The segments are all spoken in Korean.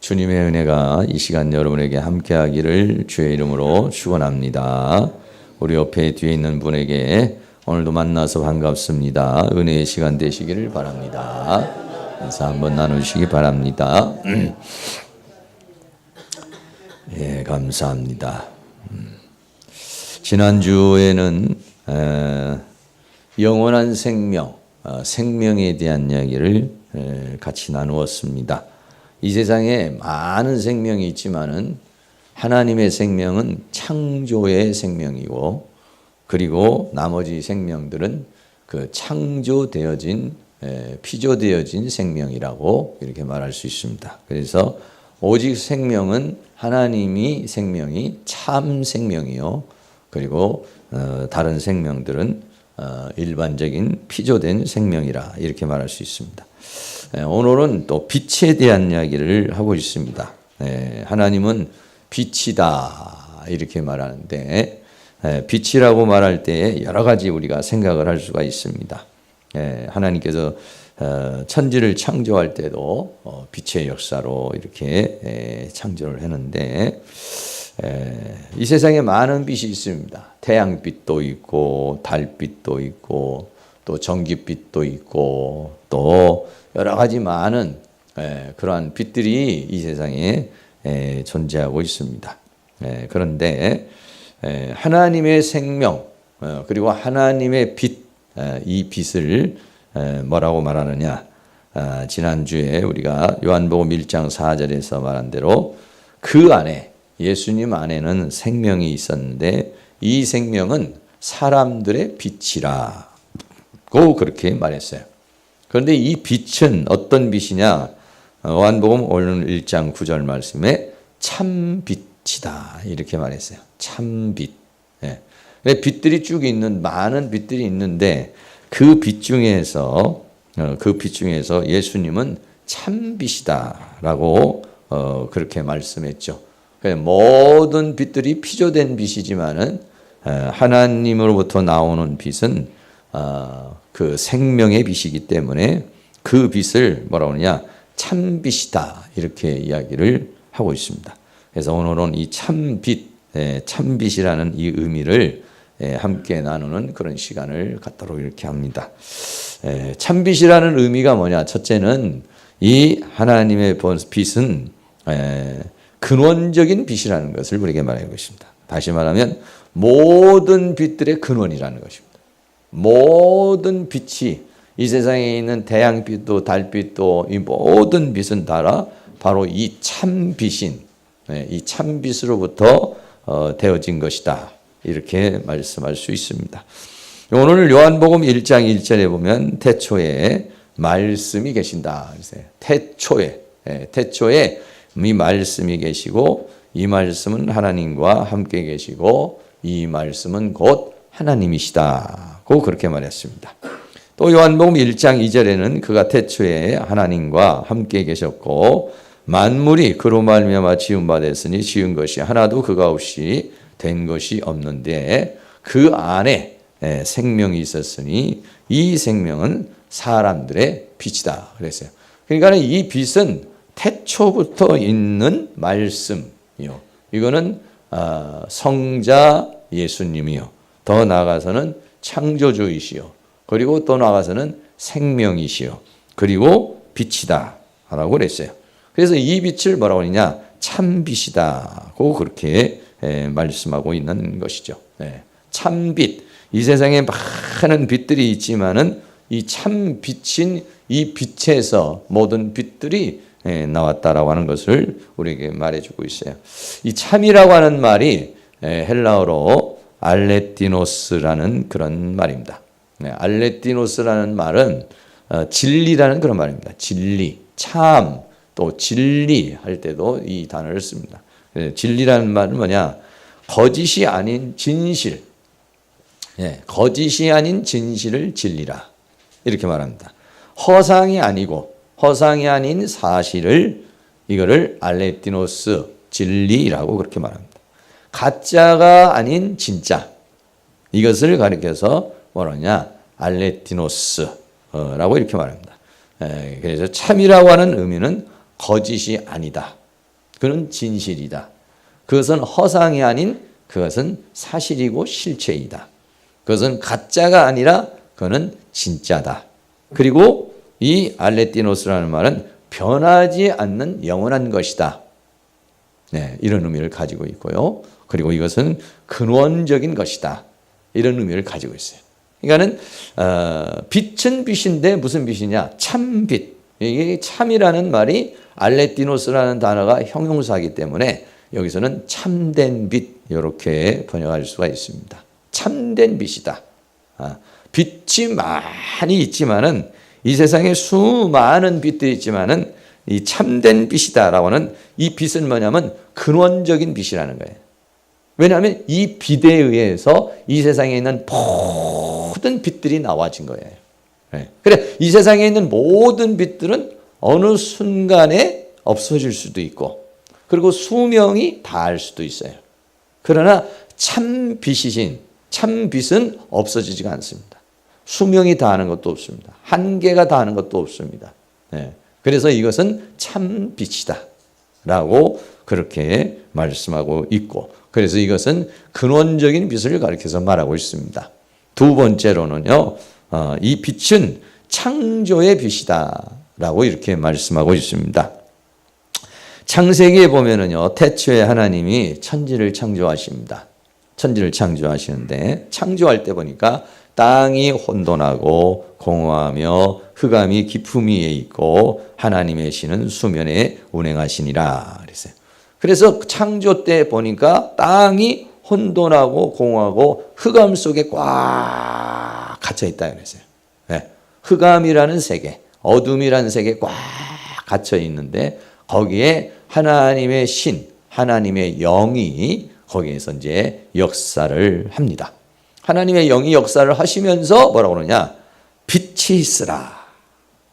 주님의 은혜가 이 시간 여러분에게 함께하기를 주의 이름으로 축원합니다. 우리 옆에 뒤에 있는 분에게 오늘도 만나서 반갑습니다. 은혜의 시간 되시기를 바랍니다. 인사 한번 나누시기 바랍니다. 예, 감사합니다. 지난주에는 영원한 생명, 생명에 대한 이야기를 같이 나누었습니다. 이 세상에 많은 생명이 있지만은 하나님의 생명은 창조의 생명이고, 그리고 나머지 생명들은 그 창조되어진, 피조되어진 생명이라고 이렇게 말할 수 있습니다. 그래서 오직 생명은 하나님이 생명이 참 생명이요, 그리고 다른 생명들은 일반적인 피조된 생명이라 이렇게 말할 수 있습니다. 오늘은 또 빛에 대한 이야기를 하고 있습니다. 하나님은 빛이다 이렇게 말하는데, 빛이라고 말할 때 여러 가지 우리가 생각을 할 수가 있습니다. 하나님께서 천지를 창조할 때도 빛의 역사로 이렇게 창조를 했는데, 이 세상에 많은 빛이 있습니다. 태양빛도 있고 달빛도 있고 또 전기빛도 있고 또 여러 가지 많은 그러한 빛들이 이 세상에 존재하고 있습니다. 그런데 하나님의 생명 그리고 하나님의 빛, 이 빛을 뭐라고 말하느냐? 지난주에 우리가 요한복음 1장 4절에서 말한 대로 그 안에, 예수님 안에는 생명이 있었는데 이 생명은 사람들의 빛이라고 그렇게 말했어요. 그런데 이 빛은 어떤 빛이냐? 요한복음 오늘 1장 9절 말씀에 참빛이다 이렇게 말했어요. 참빛. 빛들이 쭉 있는, 많은 빛들이 있는데 그 빛 중에서 예수님은 참빛이다라고 그렇게 말씀했죠. 모든 빛들이 피조된 빛이지만은 하나님으로부터 나오는 빛은 그 생명의 빛이기 때문에 그 빛을 뭐라고 하느냐? 참빛이다 이렇게 이야기를 하고 있습니다. 그래서 오늘은 이 참빛, 참빛이라는 이 의미를 함께 나누는 그런 시간을 갖도록 이렇게 합니다. 참빛이라는 의미가 뭐냐? 첫째는 이 하나님의 빛은 근원적인 빛이라는 것을 우리에게 말하고 있습니다. 다시 말하면 모든 빛들의 근원이라는 것입니다. 모든 빛이, 이 세상에 있는 태양빛도 달빛도 이 모든 빛은 다 바로 이 참빛인, 이 참빛으로부터 되어진 것이다 이렇게 말씀할 수 있습니다. 오늘 요한복음 1장 1절에 보면 태초에 말씀이 계신다. 태초에 이 말씀이 계시고 이 말씀은 하나님과 함께 계시고 이 말씀은 곧 하나님이시다고 그렇게 말했습니다. 또 요한복음 1장 2절에는 그가 태초에 하나님과 함께 계셨고 만물이 그로 말미암아 지은 바 됐으니 지은 것이 하나도 그가 없이 된 것이 없는데 그 안에 생명이 있었으니 이 생명은 사람들의 빛이다 그랬어요. 그러니까 이 빛은 태초부터 있는 말씀이요. 이거는 성자 예수님이요. 더 나아가서는 창조주이시요. 그리고 또 나아가서는 생명이시요. 그리고 빛이다 라고 그랬어요. 그래서 이 빛을 뭐라고 하느냐? 참빛이다고 그렇게 말씀하고 있는 것이죠. 참빛. 이 세상에 많은 빛들이 있지만은 이 참빛인 이 빛에서 모든 빛들이 나왔다라고 하는 것을 우리에게 말해주고 있어요. 이 참이라고 하는 말이 헬라어로 알레티노스라는 그런 말입니다. 알레티노스라는 말은 진리라는 그런 말입니다. 진리, 참, 또 진리 할 때도 이 단어를 씁니다. 진리라는 말은 뭐냐? 거짓이 아닌 진실. 거짓이 아닌 진실을 진리라. 이렇게 말합니다. 허상이 아닌 사실을, 이거를 알레티노스, 진리라고 그렇게 말합니다. 가짜가 아닌 진짜. 이것을 가리켜서 뭐라냐? 알레티노스라고 이렇게 말합니다. 그래서 참이라고 하는 의미는 거짓이 아니다. 그는 진실이다. 그것은 허상이 아닌 그것은 사실이고 실체이다. 그것은 가짜가 아니라 그는 진짜다. 그리고 이 알레티노스라는 말은 변하지 않는 영원한 것이다. 네, 이런 의미를 가지고 있고요. 그리고 이것은 근원적인 것이다. 이런 의미를 가지고 있어요. 그러니까는 빛은 빛인데 무슨 빛이냐? 참빛. 이게 참이라는 말이 알레티노스라는 단어가 형용사이기 때문에 여기서는 참된 빛 이렇게 번역할 수가 있습니다. 참된 빛이다. 빛이 많이 있지만은 이 세상에 수많은 빛들이 있지만은 이 참된 빛이다라고 하는 이 빛은 뭐냐면 근원적인 빛이라는 거예요. 왜냐하면 이 빛에 의해서 이 세상에 있는 모든 빛들이 나와진 거예요. 그래, 이 세상에 있는 모든 빛들은 어느 순간에 없어질 수도 있고, 그리고 수명이 다할 수도 있어요. 그러나 참 빛이신 참 빛은 없어지지가 않습니다. 수명이 다하는 것도 없습니다. 한계가 다하는 것도 없습니다. 그래서 이것은 참 빛이다 라고 그렇게 말씀하고 있고, 그래서 이것은 근원적인 빛을 가리켜서 말하고 있습니다. 두 번째로는요, 이 빛은 창조의 빛이다 라고 이렇게 말씀하고 있습니다. 창세기에 보면은요, 태초에 하나님이 천지를 창조하십니다. 천지를 창조하시는데 창조할 때 보니까 땅이 혼돈하고 공허하며 흑암이 깊음 위에 있고 하나님의 신은 수면에 운행하시니라 그랬어요. 그래서 창조 때 보니까 땅이 혼돈하고 공허하고 흑암 속에 꽉 갇혀 있다 그랬어요. 네. 흑암이라는 세계, 어둠이라는 세계에 꽉 갇혀 있는데 거기에 하나님의 신, 하나님의 영이 거기에서 이제 역사를 합니다. 하나님의 영이 역사를 하시면서 뭐라고 그러냐? 빛이 있으라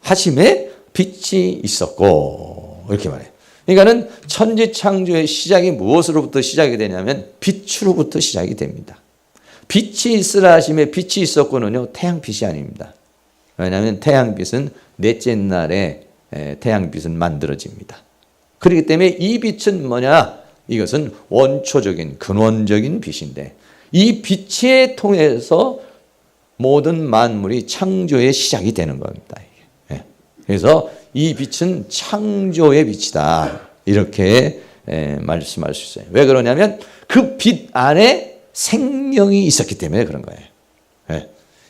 하심에 빛이 있었고 이렇게 말해요. 그러니까는 천지 창조의 시작이 무엇으로부터 시작이 되냐면 빛으로부터 시작이 됩니다. 빛이 있으라 하심에 빛이 있었고는요, 태양빛이 아닙니다. 왜냐하면 태양빛은 넷째 날에 태양빛은 만들어집니다. 그렇기 때문에 이 빛은 뭐냐? 이것은 원초적인 근원적인 빛인데 이 빛에 통해서 모든 만물이 창조의 시작이 되는 겁니다. 그래서 이 빛은 창조의 빛이다 이렇게 말씀할 수 있어요. 왜 그러냐면 그 빛 안에 생명이 있었기 때문에 그런 거예요.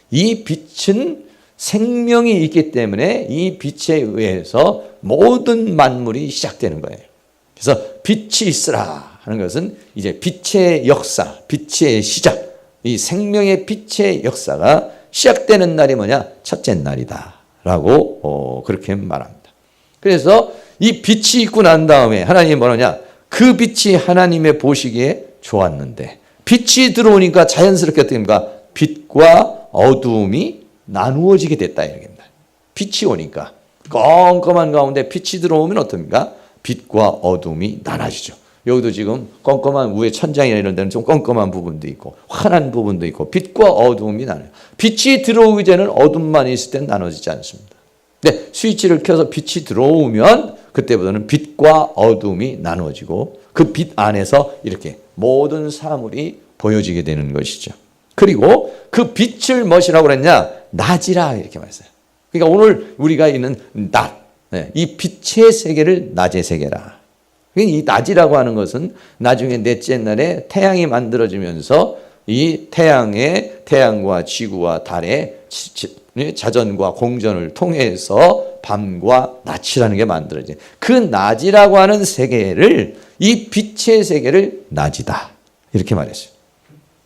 이 빛은 생명이 있기 때문에 이 빛에 의해서 모든 만물이 시작되는 거예요. 그래서 빛이 있으라 하는 것은 이제 빛의 역사, 빛의 시작, 이 생명의 빛의 역사가 시작되는 날이 뭐냐? 첫째 날이다 라고 그렇게 말합니다. 그래서 이 빛이 있고 난 다음에 하나님이 뭐냐냐? 그 빛이 하나님의 보시기에 좋았는데 빛이 들어오니까 자연스럽게 어떻게 됩니까? 빛과 어두움이 나누어지게 됐다 이렇게입니다. 빛이 오니까 껌껌한 가운데 빛이 들어오면 어떻습니까? 빛과 어둠이 나눠지죠. 여기도 지금 껌껌한 위에 천장이나 이런 데는 좀 껌껌한 부분도 있고 환한 부분도 있고 빛과 어둠이 나눠요. 빛이 들어오기 전에는 어둠만 있을 때는 나눠지지 않습니다. 근데 스위치를 켜서 빛이 들어오면 그때부터는 빛과 어둠이 나눠지고 그 빛 안에서 이렇게 모든 사물이 보여지게 되는 것이죠. 그리고 그 빛을 무엇이라고 그랬냐? 낮이라 이렇게 말했어요. 그러니까 오늘 우리가 있는 낮, 이 빛의 세계를 낮의 세계라. 이 낮이라고 하는 것은 나중에 넷째 날에 태양이 만들어지면서 이 태양과 지구와 달의 자전과 공전을 통해서 밤과 낮이라는 게 만들어져요. 그 낮이라고 하는 세계를, 이 빛의 세계를 낮이다 이렇게 말했어요.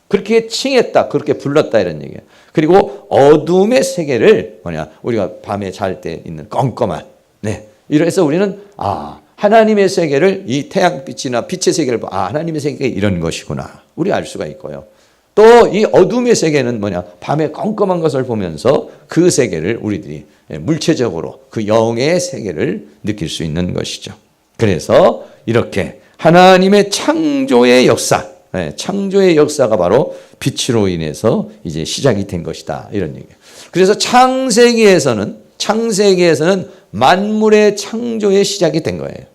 그렇게 칭했다, 그렇게 불렀다 이런 얘기예요. 그리고 어둠의 세계를 우리가 밤에 잘 때 있는 껌껌한, 이래서 우리는 하나님의 세계를, 이 태양빛이나 빛의 세계를 하나님의 세계가 이런 것이구나 우리 알 수가 있고요. 또 이 어둠의 세계는 밤에 껌껌한 것을 보면서 그 세계를 우리들이 물체적으로 그 영의 세계를 느낄 수 있는 것이죠. 그래서 이렇게 하나님의 창조의 역사, 창조의 역사가 바로 빛으로 인해서 이제 시작이 된 것이다 이런 얘기예요. 그래서 창세기에서는 만물의 창조의 시작이 된 거예요.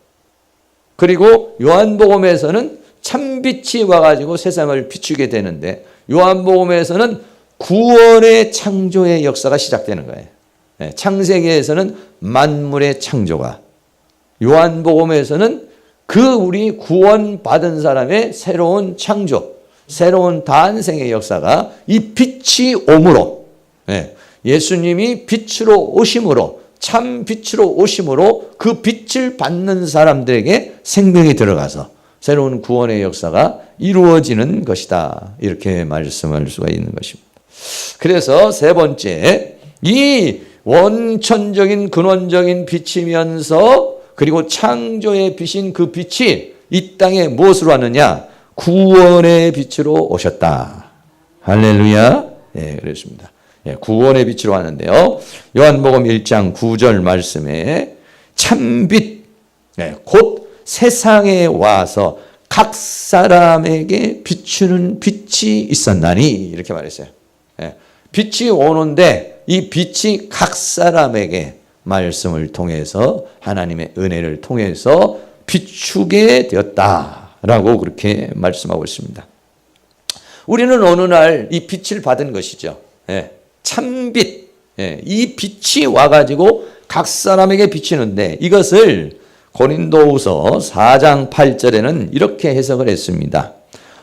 그리고 요한복음에서는 참빛이 와가지고 세상을 비추게 되는데 요한복음에서는 구원의 창조의 역사가 시작되는 거예요. 창세기에서는 만물의 창조가, 요한복음에서는 그 우리 구원받은 사람의 새로운 창조, 새로운 탄생의 역사가 이 빛이 옴으로, 예수님이 빛으로 오심으로, 참 빛으로 오심으로 그 빛을 받는 사람들에게 생명이 들어가서 새로운 구원의 역사가 이루어지는 것이다. 이렇게 말씀할 수가 있는 것입니다. 그래서 세 번째, 이 원천적인 근원적인 빛이면서 그리고 창조의 빛인 그 빛이 이 땅에 무엇으로 왔느냐? 구원의 빛으로 오셨다. 할렐루야. 그렇습니다. 구원의 빛으로 왔는데요. 요한복음 1장 9절 말씀에 참빛, 곧 세상에 와서 각 사람에게 비추는 빛이 있었나니 이렇게 말했어요. 빛이 오는데 이 빛이 각 사람에게 말씀을 통해서 하나님의 은혜를 통해서 비추게 되었다라고 그렇게 말씀하고 있습니다. 우리는 어느 날 이 빛을 받은 것이죠. 참빛, 이 빛이 와가지고 각 사람에게 비치는데 이것을 고린도후서 4장 8절에는 이렇게 해석을 했습니다.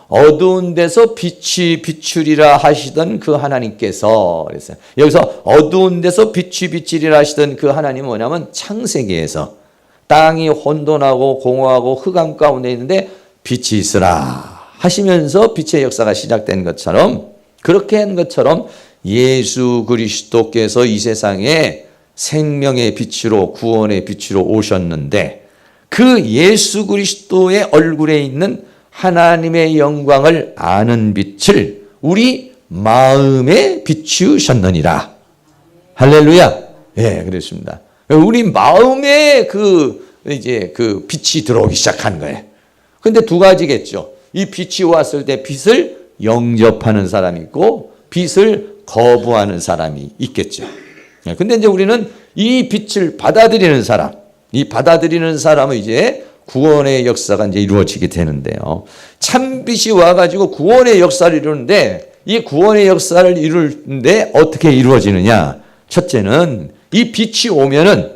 어두운 데서 빛이 비추리라 하시던 그 하나님께서 그랬어요. 여기서 어두운 데서 빛이 비추리라 하시던 그 하나님은 뭐냐면 창세기에서 땅이 혼돈하고 공허하고 흑암 가운데 있는데 빛이 있으라 하시면서 빛의 역사가 시작된 것처럼, 그렇게 한 것처럼 예수 그리스도께서 이 세상에 생명의 빛으로 구원의 빛으로 오셨는데 그 예수 그리스도의 얼굴에 있는 하나님의 영광을 아는 빛을 우리 마음에 비추셨느니라. 할렐루야. 그렇습니다. 우리 마음에 그 빛이 들어오기 시작한 거예요. 근데 두 가지겠죠. 이 빛이 왔을 때 빛을 영접하는 사람이 있고 빛을 거부하는 사람이 있겠죠. 근데 이제 우리는 이 빛을 받아들이는 사람, 이 받아들이는 사람은 이제 구원의 역사가 이제 이루어지게 되는데요. 참빛이 와가지고 구원의 역사를 이루는데 이 구원의 역사를 이루는데 어떻게 이루어지느냐? 첫째는 이 빛이 오면은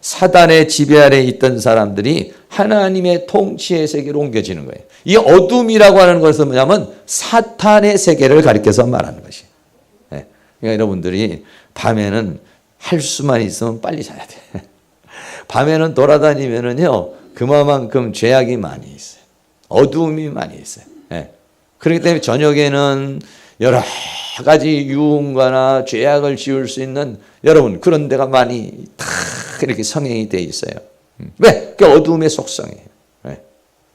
사단의 지배 아래 있던 사람들이 하나님의 통치의 세계로 옮겨지는 거예요. 이 어둠이라고 하는 것은 뭐냐면 사탄의 세계를 가리켜서 말하는 것이에요. 그러니까 여러분들이 밤에는 할 수만 있으면 빨리 자야 돼. 밤에는 돌아다니면은요, 그만큼 죄악이 많이 있어요. 어두움이 많이 있어요. 그렇기 때문에 저녁에는 여러 가지 유흥가나 죄악을 지을 수 있는 여러분 그런 데가 많이 다 이렇게 성행이 돼 있어요. 왜? 그 어두움의 속성이에요.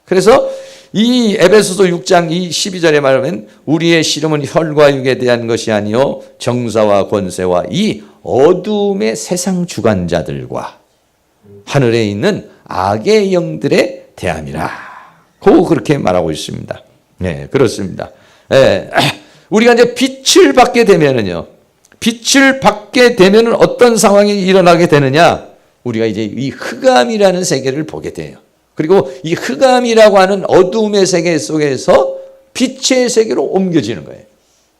그래서 이 에베소서 6장 12절에 말하면 우리의 씨름은 혈과 육에 대한 것이 아니요 정사와 권세와 이 어두움의 세상 주관자들과 하늘에 있는 악의 영들에 대함이라. 그렇게 말하고 있습니다. 그렇습니다. 우리가 이제 빛을 받게 되면은요, 빛을 받게 되면은 어떤 상황이 일어나게 되느냐? 우리가 이제 이 흑암이라는 세계를 보게 돼요. 그리고 이 흑암이라고 하는 어두움의 세계 속에서 빛의 세계로 옮겨지는 거예요.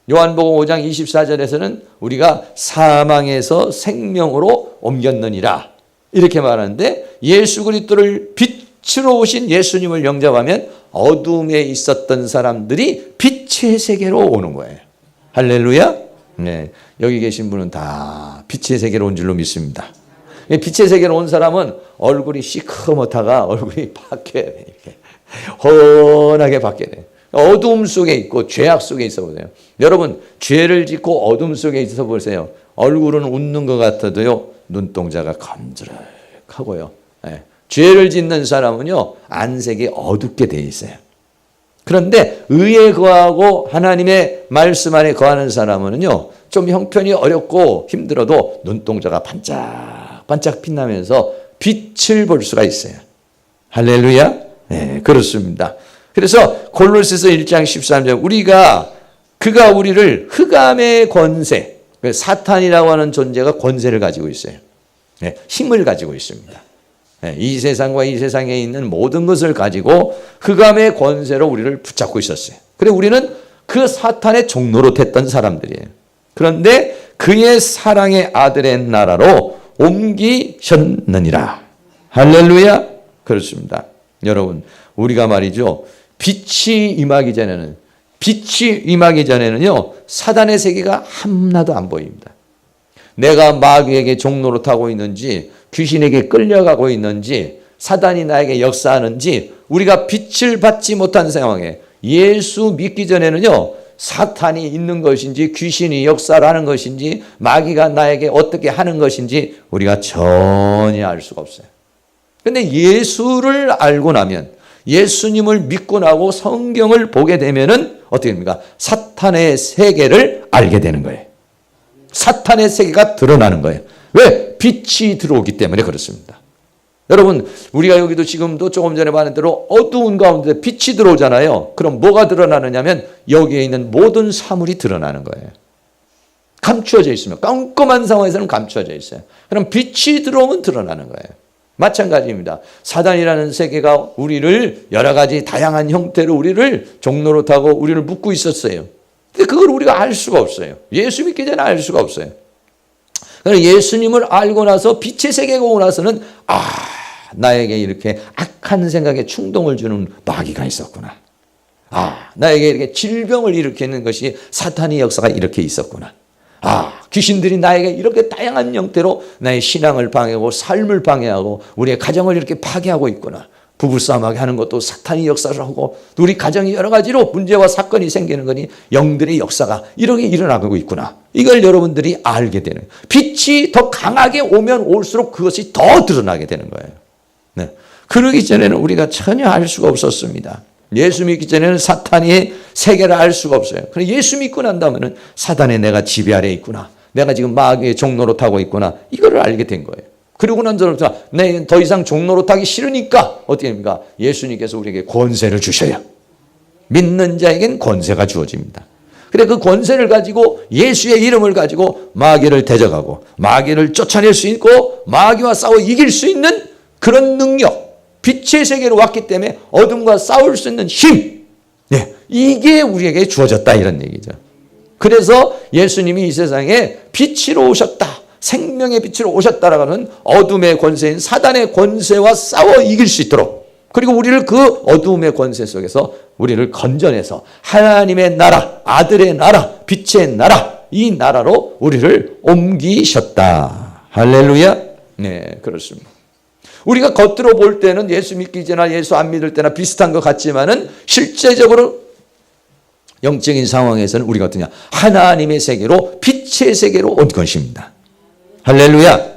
요한복음 5장 24절에서는 우리가 사망에서 생명으로 옮겼느니라 이렇게 말하는데 예수 그리스도를 빛으로 오신 예수님을 영접하면 어둠에 있었던 사람들이 빛의 세계로 오는 거예요. 할렐루야. 여기 계신 분은 다 빛의 세계로 온 줄로 믿습니다. 빛의 세계로 온 사람은 얼굴이 시커멓다가 얼굴이 바뀌어요. 이렇게 훤하게 바뀌어야 돼요. 어둠 속에 있고 죄악 속에 있어 보세요. 여러분 죄를 짓고 어둠 속에 있어 보세요. 얼굴은 웃는 것 같아도요 눈동자가 검지룩하고요. 죄를 짓는 사람은요 안색이 어둡게 돼 있어요. 그런데 의에 거하고 하나님의 말씀 안에 거하는 사람은요 좀 형편이 어렵고 힘들어도 눈동자가 반짝반짝 빛나면서 빛을 볼 수가 있어요. 할렐루야. 그렇습니다. 그래서 골로새서 1장 13절 그가 우리를 흑암의 권세, 사탄이라고 하는 존재가 권세를 가지고 있어요. 힘을 가지고 있습니다. 이 세상과 이 세상에 있는 모든 것을 가지고 흑암의 권세로 우리를 붙잡고 있었어요. 그래 우리는 그 사탄의 종로로 됐던 사람들이에요. 그런데 그의 사랑의 아들의 나라로 옮기셨느니라. 할렐루야. 그렇습니다. 여러분 우리가 말이죠. 빛이 임하기 전에는요 사단의 세계가 하나도 안 보입니다. 내가 마귀에게 종로로 타고 있는지 귀신에게 끌려가고 있는지 사단이 나에게 역사하는지 우리가 빛을 받지 못한 상황에 예수 믿기 전에는요 사탄이 있는 것인지 귀신이 역사를 하는 것인지 마귀가 나에게 어떻게 하는 것인지 우리가 전혀 알 수가 없어요. 그런데 예수를 알고 나면 예수님을 믿고 나고 성경을 보게 되면은 어떻게 됩니까? 사탄의 세계를 알게 되는 거예요. 사탄의 세계가 드러나는 거예요. 왜? 빛이 들어오기 때문에 그렇습니다. 여러분 우리가 여기도 지금도 조금 전에 말한 대로 어두운 가운데 빛이 들어오잖아요. 그럼 뭐가 드러나느냐면 여기에 있는 모든 사물이 드러나는 거예요. 감추어져 있으면 깜깜한 상황에서는 감추어져 있어요. 그럼 빛이 들어오면 드러나는 거예요. 마찬가지입니다. 사단이라는 세계가 우리를 여러 가지 다양한 형태로 우리를 종로로 타고 우리를 묶고 있었어요. 근데 그걸 우리가 알 수가 없어요. 예수 믿기 전에 알 수가 없어요. 그래서 예수님을 알고 나서 빛의 세계가 오고 나서는 나에게 이렇게 악한 생각에 충동을 주는 마귀가 있었구나. 나에게 이렇게 질병을 일으키는 것이 사탄의 역사가 이렇게 있었구나. 귀신들이 나에게 이렇게 다양한 형태로 나의 신앙을 방해하고 삶을 방해하고 우리의 가정을 이렇게 파괴하고 있구나. 부부싸움하게 하는 것도 사탄이 역사를 하고 우리 가정이 여러 가지로 문제와 사건이 생기는 거니 영들의 역사가 이렇게 일어나고 있구나. 이걸 여러분들이 알게 되는 거예요. 빛이 더 강하게 오면 올수록 그것이 더 드러나게 되는 거예요. 네. 그러기 전에는 우리가 전혀 알 수가 없었습니다. 예수 믿기 전에는 사탄의 세계를 알 수가 없어요. 그런데 예수 믿고 난 다음에는 사단의 내가 지배 아래에 있구나. 내가 지금 마귀의 종로로 타고 있구나. 이거를 알게 된 거예요. 그리고 난 다음에 내 더 이상 종로로 타기 싫으니까 어떻게 됩니까? 예수님께서 우리에게 권세를 주셔요. 믿는 자에겐 권세가 주어집니다. 그래 그 권세를 가지고 예수의 이름을 가지고 마귀를 대적하고 마귀를 쫓아낼 수 있고 마귀와 싸워 이길 수 있는 그런 능력, 빛의 세계로 왔기 때문에 어둠과 싸울 수 있는 힘, 이게 우리에게 주어졌다 이런 얘기죠. 그래서 예수님이 이 세상에 빛으로 오셨다. 생명의 빛으로 오셨다라고 하는 어둠의 권세인 사단의 권세와 싸워 이길 수 있도록 그리고 우리를 그 어둠의 권세 속에서 우리를 건져내서 하나님의 나라, 아들의 나라, 빛의 나라 이 나라로 우리를 옮기셨다. 할렐루야. 네, 그렇습니다. 우리가 겉으로 볼 때는 예수 믿기 전이나 예수 안 믿을 때나 비슷한 것 같지만은 실제적으로 영적인 상황에서는 우리가 어떠냐? 하나님의 세계로 빛의 세계로 온 것입니다. 할렐루야.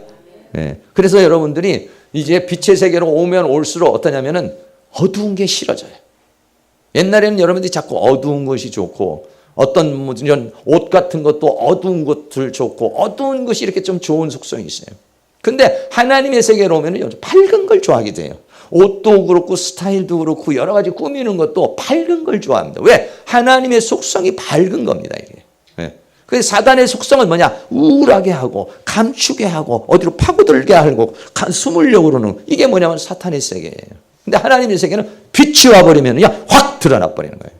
네. 그래서 여러분들이 이제 빛의 세계로 오면 올수록 어떠냐면은 어두운 게 싫어져요. 옛날에는 여러분들이 자꾸 어두운 것이 좋고 어떤 이런 옷 같은 것도 어두운 것들 좋고 어두운 것이 이렇게 좀 좋은 속성이 있어요. 근데 하나님의 세계로 오면은 밝은 걸 좋아하게 돼요. 옷도 그렇고 스타일도 그렇고 여러 가지 꾸미는 것도 밝은 걸 좋아합니다. 왜? 하나님의 속성이 밝은 겁니다. 이게. 그래서 사단의 속성은 뭐냐? 우울하게 하고 감추게 하고 어디로 파고들게 하고 숨으려고 그러는 이게 뭐냐면 사탄의 세계예요. 근데 하나님의 세계는 빛이 와버리면 그냥 확 드러나 버리는 거예요.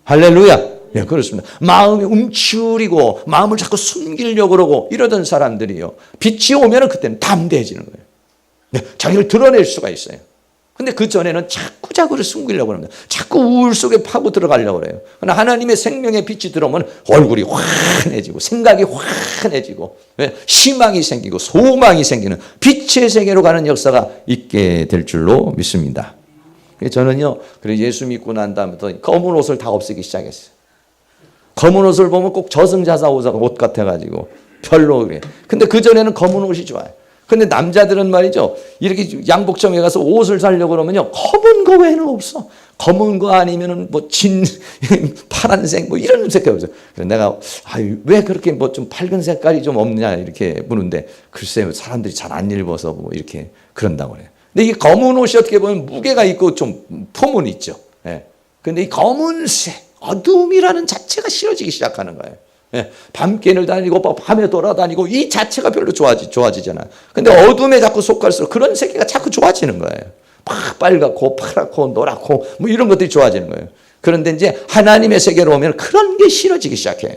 할렐루야. 예, 그렇습니다. 마음이 움츠리고 마음을 자꾸 숨기려고 그러고 이러던 사람들이요. 빛이 오면 그때는 담대해지는 거예요. 네, 자기를 드러낼 수가 있어요. 근데 그 전에는 자꾸 숨기려고 합니다. 자꾸 우울 속에 파고 들어가려고 그래요. 그러나 하나님의 생명의 빛이 들어오면 얼굴이 환해지고 생각이 환해지고 희망이 생기고 소망이 생기는 빛의 세계로 가는 역사가 있게 될 줄로 믿습니다. 저는요, 그래서 예수 믿고 난 다음부터 검은 옷을 다 없애기 시작했어요. 검은 옷을 보면 꼭 저승자사 옷 같아가지고 별로 그래. 근데 그 전에는 검은 옷이 좋아요. 근데 남자들은 말이죠. 이렇게 양복점에 가서 옷을 사려고 그러면요. 검은 거 외에는 없어. 검은 거 아니면은 뭐 파란색 뭐 이런 색깔이 없어요. 그래서 내가 왜 그렇게 뭐 좀 밝은 색깔이 좀 없냐 이렇게 묻는데 글쎄요. 사람들이 잘 안 입어서 뭐 이렇게 그런다고 그래요. 근데 이 검은 옷이 어떻게 보면 무게가 있고 좀 품은 있죠. 예. 근데 이 검은색, 어둠이라는 자체가 싫어지기 시작하는 거예요. 밤길을 다니고 밤에 돌아다니고 이 자체가 별로 좋아지잖아요. 근데 어둠에 자꾸 속할수록 그런 세계가 자꾸 좋아지는 거예요. 막 빨갛고 파랗고 노랗고 뭐 이런 것들이 좋아지는 거예요. 그런데 이제 하나님의 세계로 오면 그런 게 싫어지기 시작해요.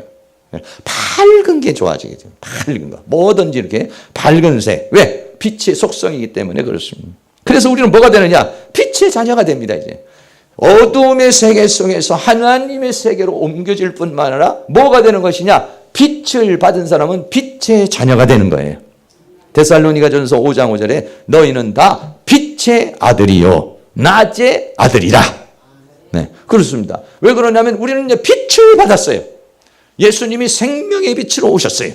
밝은 게 좋아지게 돼요. 밝은 거. 뭐든지 이렇게 밝은 색. 왜? 빛의 속성이기 때문에 그렇습니다. 그래서 우리는 뭐가 되느냐? 빛의 자녀가 됩니다, 이제. 어두움의 세계 속에서 하나님의 세계로 옮겨질 뿐만 아니라 뭐가 되는 것이냐? 빛을 받은 사람은 빛의 자녀가 되는 거예요. 데살로니가전서 5장 5절에 너희는 다 빛의 아들이요 낮의 아들이라. 네, 그렇습니다. 왜 그러냐면 우리는 이제 빛을 받았어요. 예수님이 생명의 빛으로 오셨어요.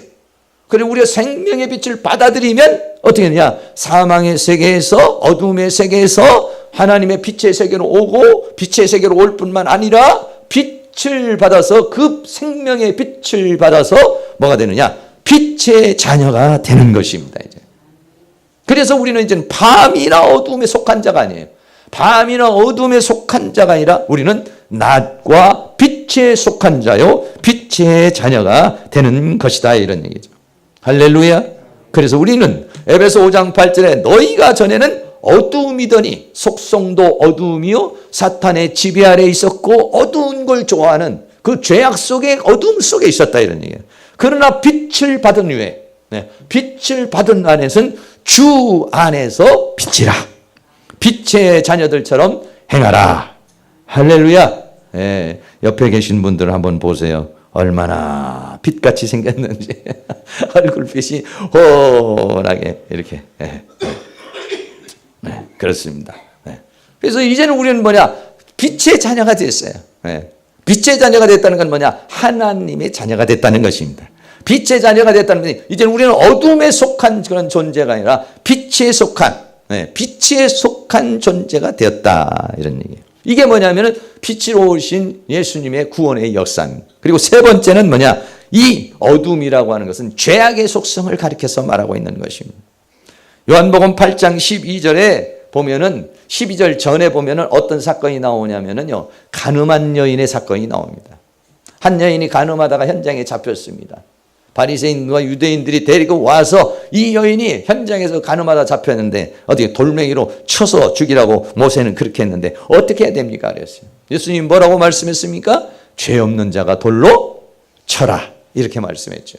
그리고 우리가 생명의 빛을 받아들이면 어떻게 되냐? 사망의 세계에서 어둠의 세계에서 하나님의 빛의 세계로 오고 빛의 세계로 올 뿐만 아니라 빛을 받아서 그 생명의 빛을 받아서 뭐가 되느냐? 빛의 자녀가 되는 것입니다. 이제. 그래서 우리는 이제 밤이나 어둠에 속한 자가 아니에요. 밤이나 어둠에 속한 자가 아니라 우리는 낮과 빛에 속한 자요 빛의 자녀가 되는 것이다 이런 얘기죠. 할렐루야. 그래서 우리는 에베소 5장 8절에 너희가 전에는 어두움이더니 속성도 어두움이요 사탄의 지배 아래 있었고 어두운 걸 좋아하는 그 죄악 속에 어두움 속에 있었다 이런 얘기예요. 그러나 빛을 받은 후에 빛을 받은 안에서는 주 안에서 빛이라. 빛의 자녀들처럼 행하라. 할렐루야. 옆에 계신 분들 한번 보세요. 얼마나 빛같이 생겼는지 얼굴빛이 환하게 이렇게 그렇습니다. 그래서 이제는 우리는 뭐냐? 빛의 자녀가 됐어요. 빛의 자녀가 됐다는 건 뭐냐? 하나님의 자녀가 됐다는 것입니다. 빛의 자녀가 됐다는 건 이제는 우리는 어둠에 속한 그런 존재가 아니라 빛에 속한 존재가 되었다 이런 얘기예요. 이게 뭐냐면은 빛으로 오신 예수님의 구원의 역사입니다. 그리고 세 번째는 뭐냐? 이 어둠이라고 하는 것은 죄악의 속성을 가리켜서 말하고 있는 것입니다. 요한복음 8장 12절에 보면은 12절 전에 보면은 어떤 사건이 나오냐면은요. 간음한 여인의 사건이 나옵니다. 한 여인이 간음하다가 현장에 잡혔습니다. 바리새인과 유대인들이 데리고 와서 이 여인이 현장에서 간음하다 잡혔는데 어떻게 돌멩이로 쳐서 죽이라고 모세는 그렇게 했는데 어떻게 해야 됩니까? 그랬어요. 예수님 뭐라고 말씀했습니까? 죄 없는 자가 돌로 쳐라 이렇게 말씀했죠.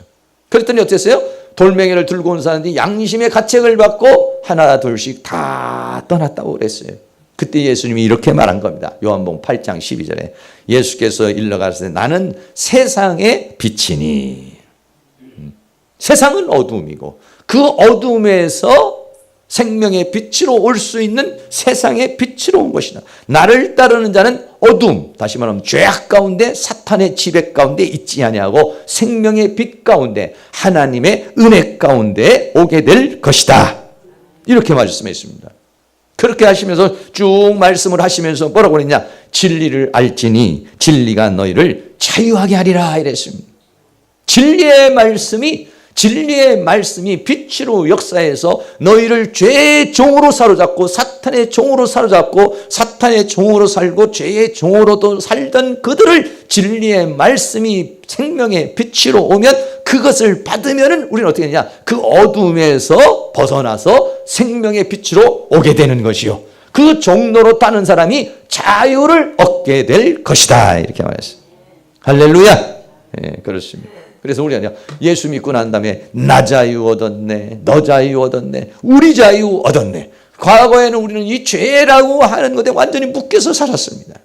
그랬더니 어땠어요? 돌멩이를 들고 온 사람들이 양심의 가책을 받고 하나 둘씩 다 떠났다고 그랬어요. 그때 예수님이 이렇게 말한 겁니다. 요한복음 8장 12절에 예수께서 일러가시되 나는 세상의 빛이니. 세상은 어두움이고 그 어두움에서 생명의 빛으로 올 수 있는 세상의 빛으로 온 것이다. 나를 따르는 자는 어두움, 다시 말하면 죄악 가운데 사탄의 지배 가운데 있지 아니하고 생명의 빛 가운데 하나님의 은혜 가운데 오게 될 것이다. 이렇게 말씀했습니다. 그렇게 하시면서 쭉 말씀을 하시면서 뭐라고 그랬냐? 진리를 알지니 진리가 너희를 자유하게 하리라 이랬습니다. 진리의 말씀이 빛으로 역사해서 너희를 죄의 종으로 사로잡고 사탄의 종으로 사로잡고 사탄의 종으로 살고 죄의 종으로도 살던 그들을 진리의 말씀이 생명의 빛으로 오면 그것을 받으면 우리는 어떻게 되냐? 그 어둠에서 벗어나서 생명의 빛으로 오게 되는 것이요. 그 종로로 따는 사람이 자유를 얻게 될 것이다. 이렇게 말했어요. 할렐루야. 그렇습니다. 그래서 우리가 예수 믿고 난 다음에 나 자유 얻었네, 너 자유 얻었네, 우리 자유 얻었네. 과거에는 우리는 이 죄라고 하는 것에 완전히 묶여서 살았습니다.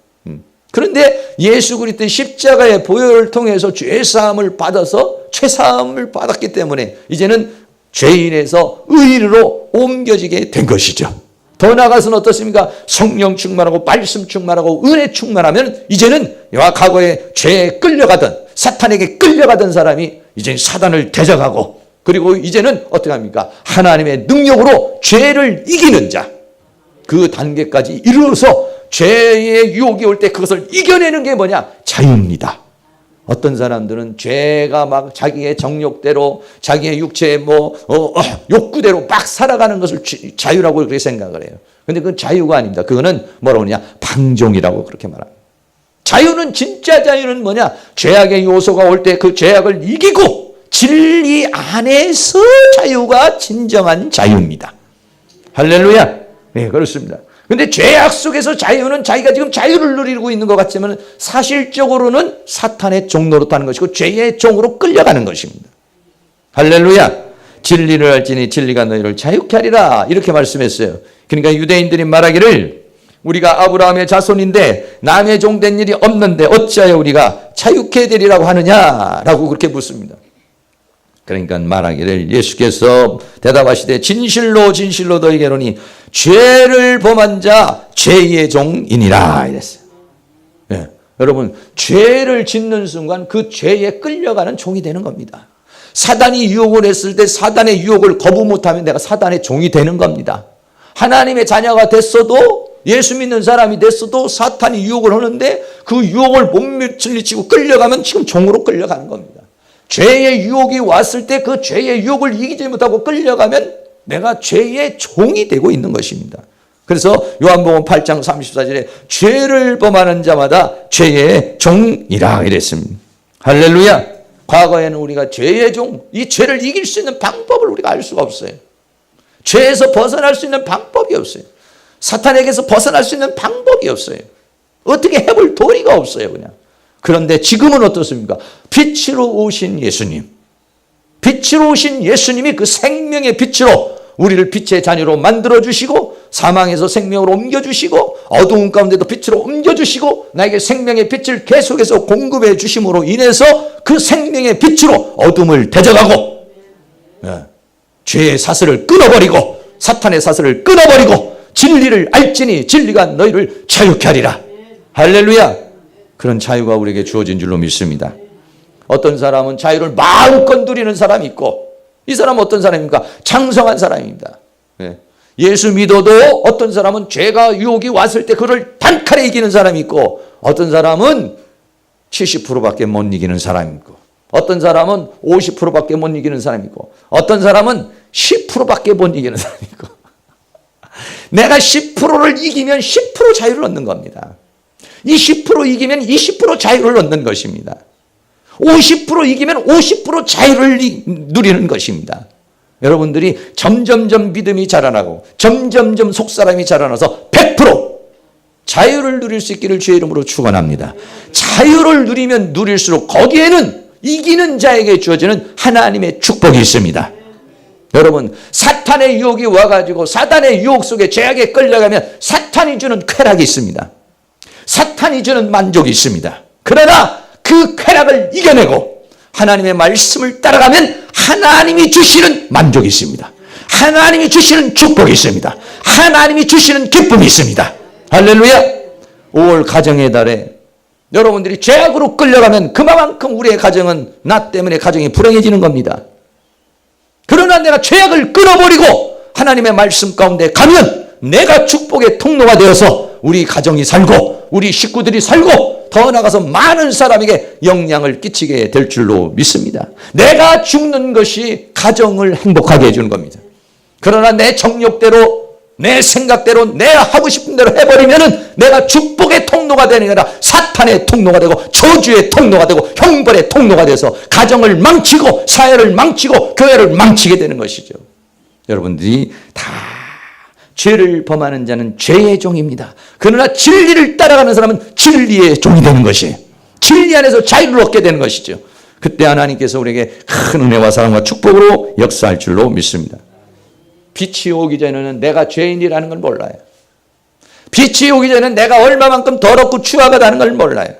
그런데 예수 그리스도의 십자가의 보혈을 통해서 죄사함을 받아서 죄사함을 받았기 때문에 이제는 죄인에서 의인으로 옮겨지게 된 것이죠. 더 나아가서는 어떻습니까? 성령 충만하고 말씀 충만하고 은혜 충만하면 이제는 과거에 죄에 끌려가던 사탄에게 끌려가던 사람이 이제 사단을 대적하고 그리고 이제는 어떻게 합니까? 하나님의 능력으로 죄를 이기는 자. 그 단계까지 이르러서 죄의 유혹이 올 때 그것을 이겨내는 게 뭐냐? 자유입니다. 어떤 사람들은 죄가 막 자기의 정욕대로 자기의 육체의 욕구대로 막 살아가는 것을 자유라고 그렇게 생각을 해요. 근데 그건 자유가 아닙니다. 그거는 뭐라고 하냐? 방종이라고 그렇게 말합니다. 자유는, 진짜 자유는 뭐냐? 죄악의 요소가 올 때 그 죄악을 이기고 진리 안에서 자유가 진정한 자유입니다. 할렐루야. 네, 그렇습니다. 근데 죄악 속에서 자유는 자기가 지금 자유를 누리고 있는 것 같지만 사실적으로는 사탄의 종로로 타는 것이고 죄의 종으로 끌려가는 것입니다. 할렐루야. 진리를 알지니 진리가 너희를 자유케 하리라, 이렇게 말씀했어요. 그러니까 유대인들이 말하기를 우리가 아브라함의 자손인데 남의 종 된 일이 없는데 어찌하여 우리가 자유케 되리라고 하느냐라고 그렇게 묻습니다. 그러니까 말하기를 예수께서 대답하시되 진실로 진실로 너희에게 이르노니 죄를 범한 자 죄의 종이니라 이랬어요. 네. 여러분, 죄를 짓는 순간 그 죄에 끌려가는 종이 되는 겁니다. 사단이 유혹을 했을 때 사단의 유혹을 거부 못하면 내가 사단의 종이 되는 겁니다. 하나님의 자녀가 됐어도, 예수 믿는 사람이 됐어도 사탄이 유혹을 하는데 그 유혹을 못 물리치고 끌려가면 지금 종으로 끌려가는 겁니다. 죄의 유혹이 왔을 때 그 죄의 유혹을 이기지 못하고 끌려가면 내가 죄의 종이 되고 있는 것입니다. 그래서 요한복음 8장 34절에 죄를 범하는 자마다 죄의 종이라 이랬습니다. 할렐루야. 과거에는 우리가 죄의 종, 이 죄를 이길 수 있는 방법을 우리가 알 수가 없어요. 죄에서 벗어날 수 있는 방법이 없어요. 사탄에게서 벗어날 수 있는 방법이 없어요. 어떻게 해볼 도리가 없어요, 그냥. 그런데 지금은 어떻습니까? 빛으로 오신 예수님, 빛으로 오신 예수님이 그 생명의 빛으로 우리를 빛의 자녀로 만들어주시고 사망에서 생명으로 옮겨주시고 어두운 가운데도 빛으로 옮겨주시고 나에게 생명의 빛을 계속해서 공급해 주심으로 인해서 그 생명의 빛으로 어둠을 대적하고 죄의 사슬을 끊어버리고 사탄의 사슬을 끊어버리고 진리를 알지니 진리가 너희를 자유케 하리라. 할렐루야. 그런 자유가 우리에게 주어진 줄로 믿습니다. 어떤 사람은 자유를 마음껏 누리는 사람이 있고, 이 사람은 어떤 사람입니까? 장성한 사람입니다. 예수 믿어도 어떤 사람은 죄가 유혹이 왔을 때 그를 단칼에 이기는 사람이 있고, 어떤 사람은 70%밖에 못 이기는 사람이 있고, 어떤 사람은 50%밖에 못 이기는 사람이 있고, 어떤 사람은 10%밖에 못 이기는 사람이 있고. 내가 10%를 이기면 10% 자유를 얻는 겁니다. 20% 이기면 20% 자유를 얻는 것입니다. 50% 이기면 50% 자유를 누리는 것입니다. 여러분들이 점점점 믿음이 자라나고 점점점 속사람이 자라나서 100% 자유를 누릴 수 있기를 주의 이름으로 축원합니다. 자유를 누리면 누릴수록 거기에는 이기는 자에게 주어지는 하나님의 축복이 있습니다. 여러분, 사탄의 유혹이 와가지고 사탄의 유혹 속에 죄악에 끌려가면 사탄이 주는 쾌락이 있습니다. 사탄이 주는 만족이 있습니다. 그러나 그 쾌락을 이겨내고 하나님의 말씀을 따라가면 하나님이 주시는 만족이 있습니다. 하나님이 주시는 축복이 있습니다. 하나님이 주시는 기쁨이 있습니다. 할렐루야. 5월 가정의 달에 여러분들이 죄악으로 끌려가면 그만큼 우리의 가정은 나 때문에 가정이 불행해지는 겁니다. 그러나 내가 죄악을 끊어버리고 하나님의 말씀 가운데 가면 내가 축복의 통로가 되어서 우리 가정이 살고 우리 식구들이 살고 더 나아가서 많은 사람에게 영향을 끼치게 될 줄로 믿습니다. 내가 죽는 것이 가정을 행복하게 해주는 겁니다. 그러나 내 정욕대로 내 생각대로 내가 하고 싶은 대로 해버리면은 내가 축복의 통로가 되는 게 아니라 사탄의 통로가 되고 저주의 통로가 되고 형벌의 통로가 돼서 가정을 망치고 사회를 망치고 교회를 망치게 되는 것이죠. 여러분들이 다 죄를 범하는 자는 죄의 종입니다. 그러나 진리를 따라가는 사람은 진리의 종이 되는 것이에요. 진리 안에서 자유를 얻게 되는 것이죠. 그때 하나님께서 우리에게 큰 은혜와 사랑과 축복으로 역사할 줄로 믿습니다. 빛이 오기 전에는 내가 죄인이라는 걸 몰라요. 빛이 오기 전에는 내가 얼마만큼 더럽고 추악하다는 걸 몰라요.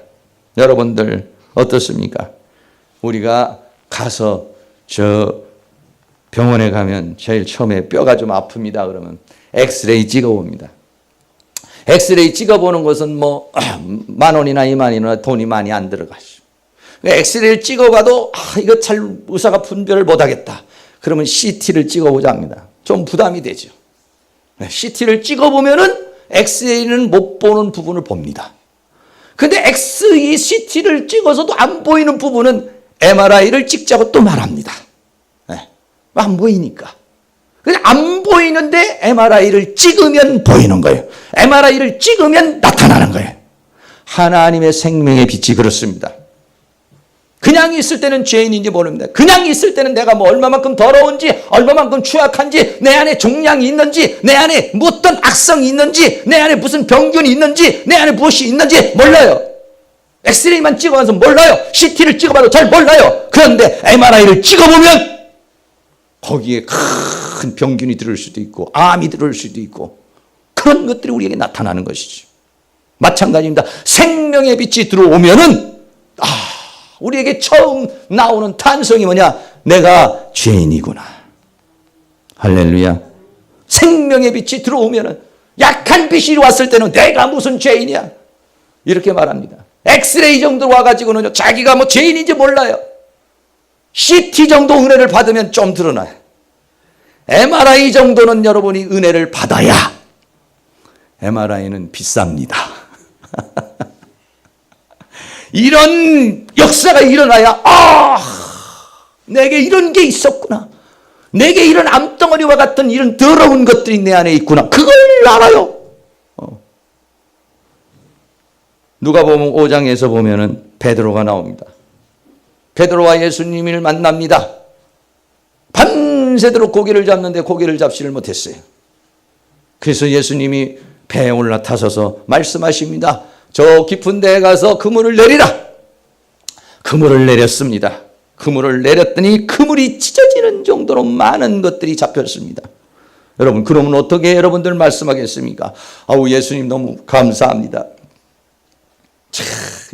여러분들 어떻습니까? 우리가 가서 저 병원에 가면 제일 처음에 뼈가 좀 아픕니다. 그러면 엑스레이 찍어봅니다. 엑스레이 찍어보는 것은 뭐 10,000원이나 20,000원이나 돈이 많이 안 들어가죠. 엑스레이를 찍어봐도 이거 잘 의사가 분별을 못하겠다. 그러면 CT를 찍어보자 합니다. 좀 부담이 되죠. CT를 찍어보면은 엑스레이는 못 보는 부분을 봅니다. 근데 CT를 찍어서도 안 보이는 부분은 MRI를 찍자고 또 말합니다. 안 보이니까. 근데 안 보이는데 MRI를 찍으면 보이는 거예요. MRI를 찍으면 나타나는 거예요. 하나님의 생명의 빛이 그렇습니다. 그냥 있을 때는 죄인인지 모릅니다. 그냥 있을 때는 내가 뭐 얼마만큼 더러운지, 얼마만큼 추악한지, 내 안에 종량이 있는지, 내 안에 어떤 악성이 있는지, 내 안에 무슨 병균이 있는지, 내 안에 무엇이 있는지 몰라요. 엑스레이만 찍어봐서 몰라요. CT를 찍어봐도 잘 몰라요. 그런데 MRI를 찍어보면 거기에 큰 병균이 들을 수도 있고 암이 들을 수도 있고 그런 것들이 우리에게 나타나는 것이죠. 마찬가지입니다. 생명의 빛이 들어오면은 우리에게 처음 나오는 탄성이 뭐냐? 내가 죄인이구나. 할렐루야. 생명의 빛이 들어오면은 약한 빛이 왔을 때는 내가 무슨 죄인이야? 이렇게 말합니다. 엑스레이 정도 와가지고는 자기가 뭐 죄인인지 몰라요. CT 정도 은혜를 받으면 좀 드러나요. MRI 정도는 여러분이 은혜를 받아야 MRI는 비쌉니다. 이런 역사가 일어나야 내게 이런 게 있었구나. 내게 이런 암덩어리와 같은 이런 더러운 것들이 내 안에 있구나. 그걸 알아요. 누가복음 5장에서 보면은 베드로가 나옵니다. 베드로와 예수님을 만납니다. 밤새도록 고기를 잡는데 고기를 잡지를 못했어요. 그래서 예수님이 배에 올라타셔서 말씀하십니다. 저 깊은 데에 가서 그물을 내리라. 그물을 내렸습니다. 그물을 내렸더니 그물이 찢어지는 정도로 많은 것들이 잡혔습니다. 여러분, 그러면 어떻게 여러분들 말씀하겠습니까? 예수님 너무 감사합니다.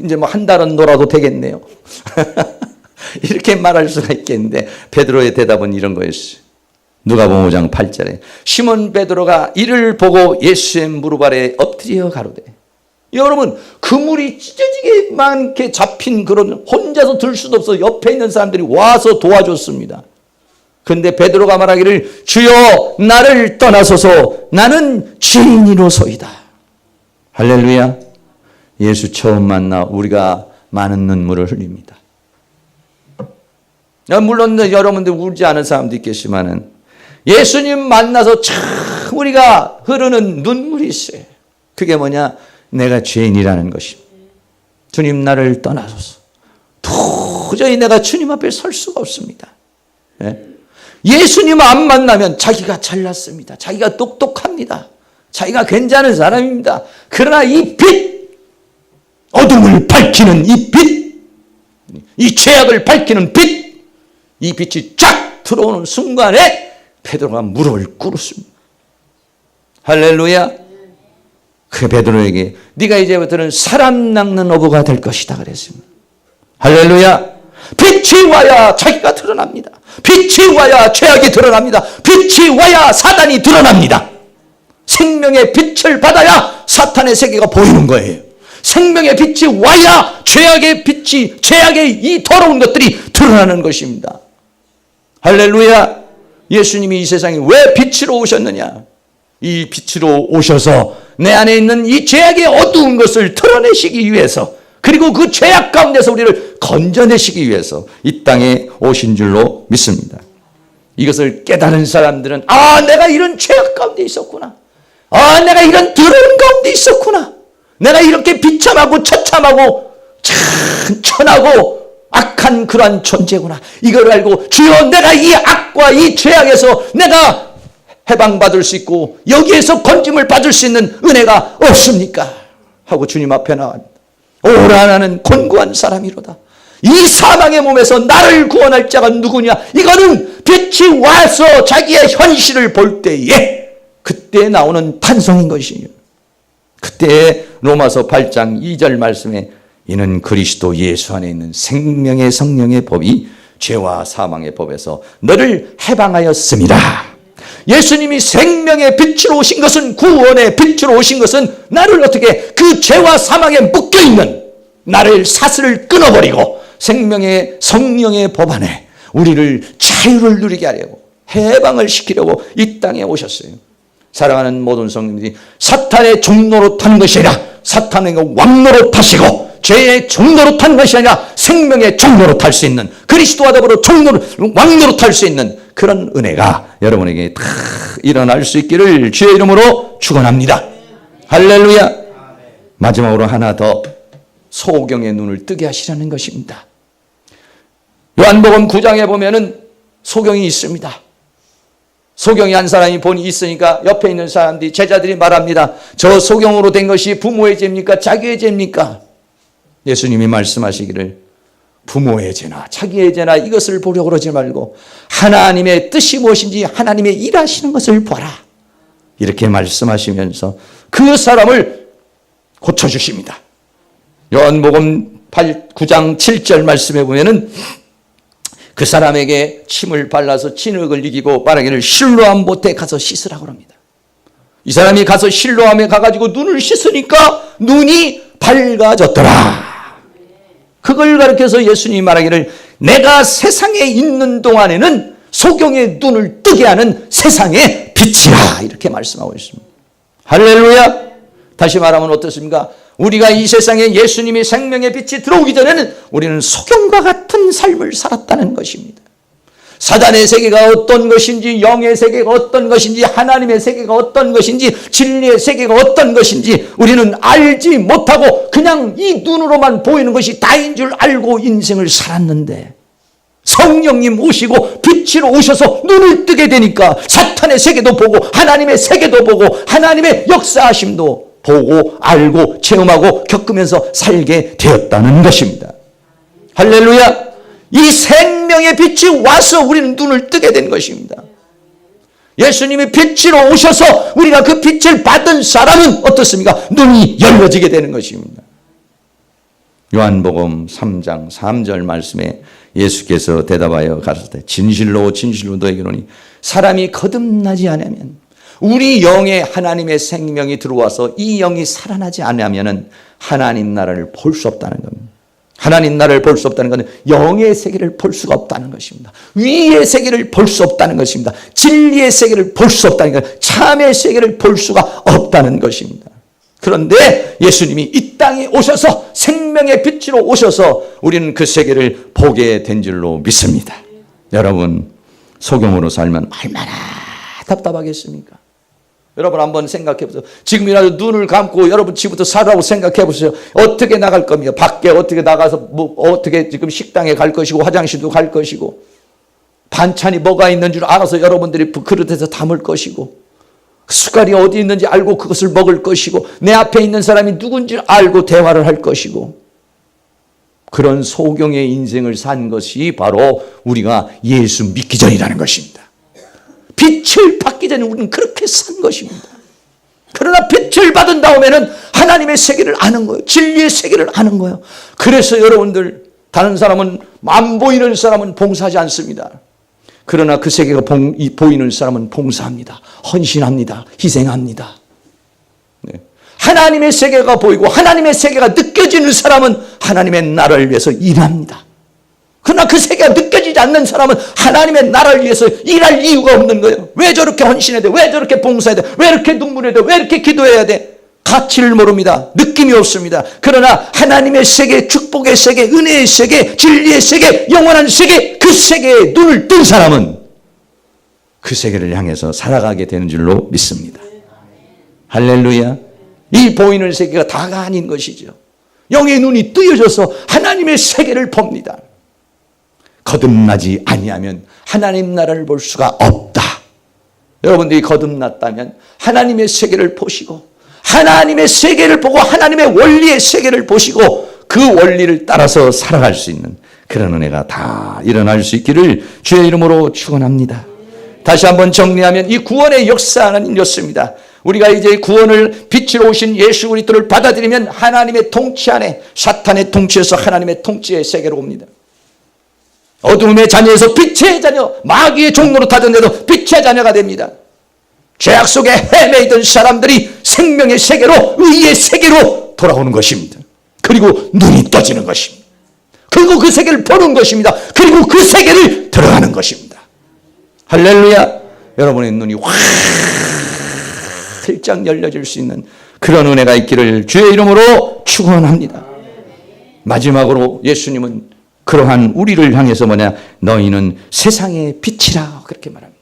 이제 뭐 한 달은 놀아도 되겠네요. 이렇게 말할 수가 있겠는데 베드로의 대답은 이런 거였어요. 누가복음 5장 8절에 시몬 베드로가 이를 보고 예수의 무릎 아래 엎드려 가로되. 여러분, 그물이 찢어지게 많게 잡힌 그런 혼자서 들 수도 없어 옆에 있는 사람들이 와서 도와줬습니다. 그런데 베드로가 말하기를 주여 나를 떠나소서 나는 죄인이로소이다. 할렐루야. 예수 처음 만나 우리가 많은 눈물을 흘립니다. 물론 여러분들 울지 않은 사람도 있겠지만은 예수님 만나서 참 우리가 흐르는 눈물이 있어요. 그게 뭐냐? 내가 죄인이라는 것입니다. 주님 나를 떠나소서. 도저히 내가 주님 앞에 설 수가 없습니다. 예수님 안 만나면 자기가 잘났습니다. 자기가 똑똑합니다. 자기가 괜찮은 사람입니다. 그러나 이 빛, 어둠을 밝히는 이 빛, 이 죄악을 밝히는 빛, 이 빛이 쫙 들어오는 순간에 베드로가 무릎을 꿇었습니다. 할렐루야. 그 베드로에게 네가 이제부터는 사람 낚는 어부가 될 것이다 그랬습니다. 할렐루야. 빛이 와야 자기가 드러납니다. 빛이 와야 죄악이 드러납니다. 빛이 와야 사단이 드러납니다. 생명의 빛을 받아야 사탄의 세계가 보이는 거예요. 생명의 빛이 와야 죄악의 빛이, 죄악의 이 더러운 것들이 드러나는 것입니다. 할렐루야. 예수님이 이 세상에 왜 빛으로 오셨느냐? 이 빛으로 오셔서 내 안에 있는 이 죄악의 어두운 것을 털어내시기 위해서, 그리고 그 죄악 가운데서 우리를 건져내시기 위해서 이 땅에 오신 줄로 믿습니다. 이것을 깨달은 사람들은 내가 이런 죄악 가운데 있었구나. 내가 이런 더러운 가운데 있었구나. 내가 이렇게 비참하고 처참하고 참 천하고 악한 그러한 존재구나. 이걸 알고 주여 내가 이 악과 이 죄악에서 내가 해방받을 수 있고 여기에서 건짐을 받을 수 있는 은혜가 없습니까? 하고 주님 앞에 나왔다. 오라 나는 곤고한 사람이로다. 이 사망의 몸에서 나를 구원할 자가 누구냐? 이거는 빛이 와서 자기의 현실을 볼 때에 그때 나오는 탄성인 것이에요. 그때 로마서 8장 2절 말씀에 이는 그리스도 예수 안에 있는 생명의 성령의 법이 죄와 사망의 법에서 너를 해방하였음이라. 예수님이 생명의 빛으로 오신 것은, 구원의 빛으로 오신 것은 나를 어떻게 그 죄와 사망에 묶여있는 나를 사슬을 끊어버리고 생명의 성령의 법 안에 우리를 자유를 누리게 하려고, 해방을 시키려고 이 땅에 오셨어요. 사랑하는 모든 성도들이 사탄의 종로로 탄 것이 아니라 사탄의 왕로로 타시고 죄의 종로로 탄 것이 아니라 생명의 종로로 탈 수 있는, 그리스도와 더불어 왕로로 탈 수 있는 그런 은혜가 여러분에게 다 일어날 수 있기를 주의 이름으로 축원합니다. 할렐루야. 마지막으로 하나 더 소경의 눈을 뜨게 하시라는 것입니다. 요한복음 9장에 보면은 소경이 있습니다. 소경이 한 사람이 본이 있으니까 옆에 있는 사람들이, 제자들이 말합니다. 저 소경으로 된 것이 부모의 죄입니까? 자기의 죄입니까? 예수님이 말씀하시기를 부모의 죄나 자기의 죄나 이것을 보려고 그러지 말고 하나님의 뜻이 무엇인지 하나님의 일하시는 것을 보라. 이렇게 말씀하시면서 그 사람을 고쳐주십니다. 요한복음 9장 7절 말씀에 보면은 그 사람에게 침을 발라서 진흙을 이기고 말하기를 실로암 못에 가서 씻으라고 합니다. 이 사람이 가서 실로암에 가가지고 눈을 씻으니까 눈이 밝아졌더라. 그걸 가르쳐서 예수님이 말하기를 내가 세상에 있는 동안에는 소경의 눈을 뜨게 하는 세상의 빛이라 이렇게 말씀하고 있습니다. 할렐루야. 다시 말하면 어떻습니까? 우리가 이 세상에 예수님이 생명의 빛이 들어오기 전에는 우리는 소경과 같은 삶을 살았다는 것입니다. 사단의 세계가 어떤 것인지, 영의 세계가 어떤 것인지, 하나님의 세계가 어떤 것인지, 진리의 세계가 어떤 것인지 우리는 알지 못하고 그냥 이 눈으로만 보이는 것이 다인 줄 알고 인생을 살았는데 성령님 오시고 빛으로 오셔서 눈을 뜨게 되니까 사탄의 세계도 보고 하나님의 세계도 보고 하나님의 역사하심도 보고 알고 체험하고 겪으면서 살게 되었다는 것입니다. 할렐루야. 이 생명의 빛이 와서 우리는 눈을 뜨게 된 것입니다. 예수님이 빛으로 오셔서 우리가 그 빛을 받은 사람은 어떻습니까? 눈이 열려지게 되는 것입니다. 요한복음 3장 3절 말씀에 예수께서 대답하여 가라사대 진실로 진실로 너에게 이르노니 사람이 거듭나지 않으면 우리 영에 하나님의 생명이 들어와서 이 영이 살아나지 않으면 하나님 나라를 볼 수 없다는 겁니다. 하나님 나라를 볼 수 없다는 것은 영의 세계를 볼 수가 없다는 것입니다. 위의 세계를 볼 수 없다는 것입니다. 진리의 세계를 볼 수 없다는 것, 참의 세계를 볼 수가 없다는 것입니다. 그런데 예수님이 이 땅에 오셔서 생명의 빛으로 오셔서 우리는 그 세계를 보게 된 줄로 믿습니다. 여러분, 소경으로 살면 얼마나 답답하겠습니까? 여러분 한번 생각해 보세요. 지금이라도 눈을 감고 여러분 집부터 살라고 생각해 보세요. 어떻게 나갈 겁니까? 밖에 어떻게 나가서 어떻게 지금 식당에 갈 것이고 화장실도 갈 것이고 반찬이 뭐가 있는 줄 알아서 여러분들이 그릇에서 담을 것이고 숟갈이 어디 있는지 알고 그것을 먹을 것이고 내 앞에 있는 사람이 누군지 알고 대화를 할 것이고 그런 소경의 인생을 산 것이 바로 우리가 예수 믿기 전이라는 것입니다. 빛을 받기 전에 우리는 그렇게 산 것입니다. 그러나 빛을 받은 다음에는 하나님의 세계를 아는 거예요. 진리의 세계를 아는 거예요. 그래서 여러분들 다른 사람은 안 보이는 사람은 봉사하지 않습니다. 그러나 그 세계가 보이는 사람은 봉사합니다. 헌신합니다. 희생합니다. 네. 하나님의 세계가 보이고 하나님의 세계가 느껴지는 사람은 하나님의 나라를 위해서 일합니다. 그러나 그 세계가 느껴지지 않는 사람은 하나님의 나라를 위해서 일할 이유가 없는 거예요. 왜 저렇게 헌신해야 돼? 왜 저렇게 봉사해야 돼? 왜 이렇게 눈물해야 돼? 왜 이렇게 기도해야 돼? 가치를 모릅니다. 느낌이 없습니다. 그러나 하나님의 세계, 축복의 세계, 은혜의 세계, 진리의 세계, 영원한 세계, 그 세계에 눈을 뜬 사람은 그 세계를 향해서 살아가게 되는 줄로 믿습니다. 할렐루야. 이 보이는 세계가 다가 아닌 것이죠. 영의 눈이 뜨여져서 하나님의 세계를 봅니다. 거듭나지 아니하면 하나님 나라를 볼 수가 없다. 여러분들이 거듭났다면 하나님의 세계를 보시고 하나님의 세계를 보고 하나님의 원리의 세계를 보시고 그 원리를 따라서 살아갈 수 있는 그런 은혜가 다 일어날 수 있기를 주의 이름으로 축원합니다. 다시 한번 정리하면 이 구원의 역사는 이렇습니다. 우리가 이제 구원을 빛으로 오신 예수 그리스도를 받아들이면 하나님의 통치 안에 사탄의 통치에서 하나님의 통치의 세계로 옵니다. 어둠의 자녀에서 빛의 자녀, 마귀의 종로로 타전돼도 빛의 자녀가 됩니다. 죄악 속에 헤매이던 사람들이 생명의 세계로, 의의 세계로 돌아오는 것입니다. 그리고 눈이 떠지는 것입니다. 그리고 그 세계를 보는 것입니다. 그리고 그 세계를 들어가는 것입니다. 할렐루야. 여러분의 눈이 활짝 열려질 수 있는 그런 은혜가 있기를 주의 이름으로 축원합니다. 마지막으로 예수님은 그러한 우리를 향해서 너희는 세상의 빛이라 그렇게 말합니다.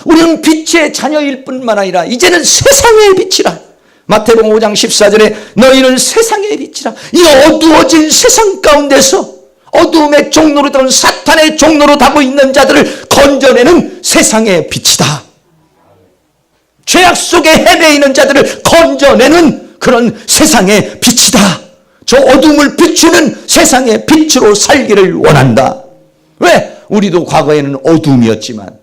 우리는 빛의 자녀일 뿐만 아니라 이제는 세상의 빛이라. 마태복음 5장 14절에 너희는 세상의 빛이라. 빛이라. 이 어두워진 세상 가운데서 어두움의 종로로 타고 사탄의 종로로 타고 있는 자들을 건져내는 세상의 빛이다. 죄악 속에 헤매 있는 자들을 건져내는 그런 세상의 빛이다. 저 어둠을 비추는 세상의 빛으로 살기를 원한다. 왜? 우리도 과거에는 어둠이었지만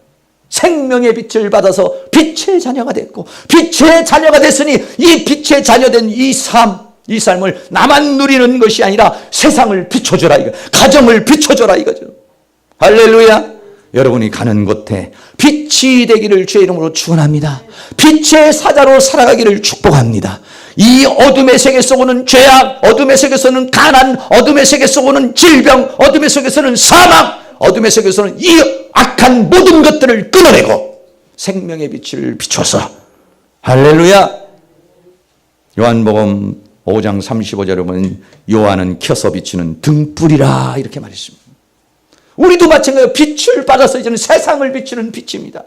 생명의 빛을 받아서 빛의 자녀가 됐고, 빛의 자녀가 됐으니 이 빛의 자녀된 이 삶을 나만 누리는 것이 아니라 세상을 비춰줘라 이거, 가정을 비춰줘라 이거죠. 할렐루야. 여러분이 가는 곳에 빛이 되기를 주의 이름으로 축원합니다. 빛의 사자로 살아가기를 축복합니다. 이 어둠의 세계 속에는 죄악, 어둠의 세계에서는 가난, 어둠의 세계 속에는 질병, 어둠의 속에서는 사망, 어둠의 세계에서는 이 악한 모든 것들을 끊어내고 생명의 빛을 비춰서, 할렐루야. 요한복음 5장 35절에 보면 요한은 켜서 비추는 등불이라 이렇게 말했습니다. 우리도 마찬가지로 빛을 받아서 이제는 세상을 비추는 빛입니다.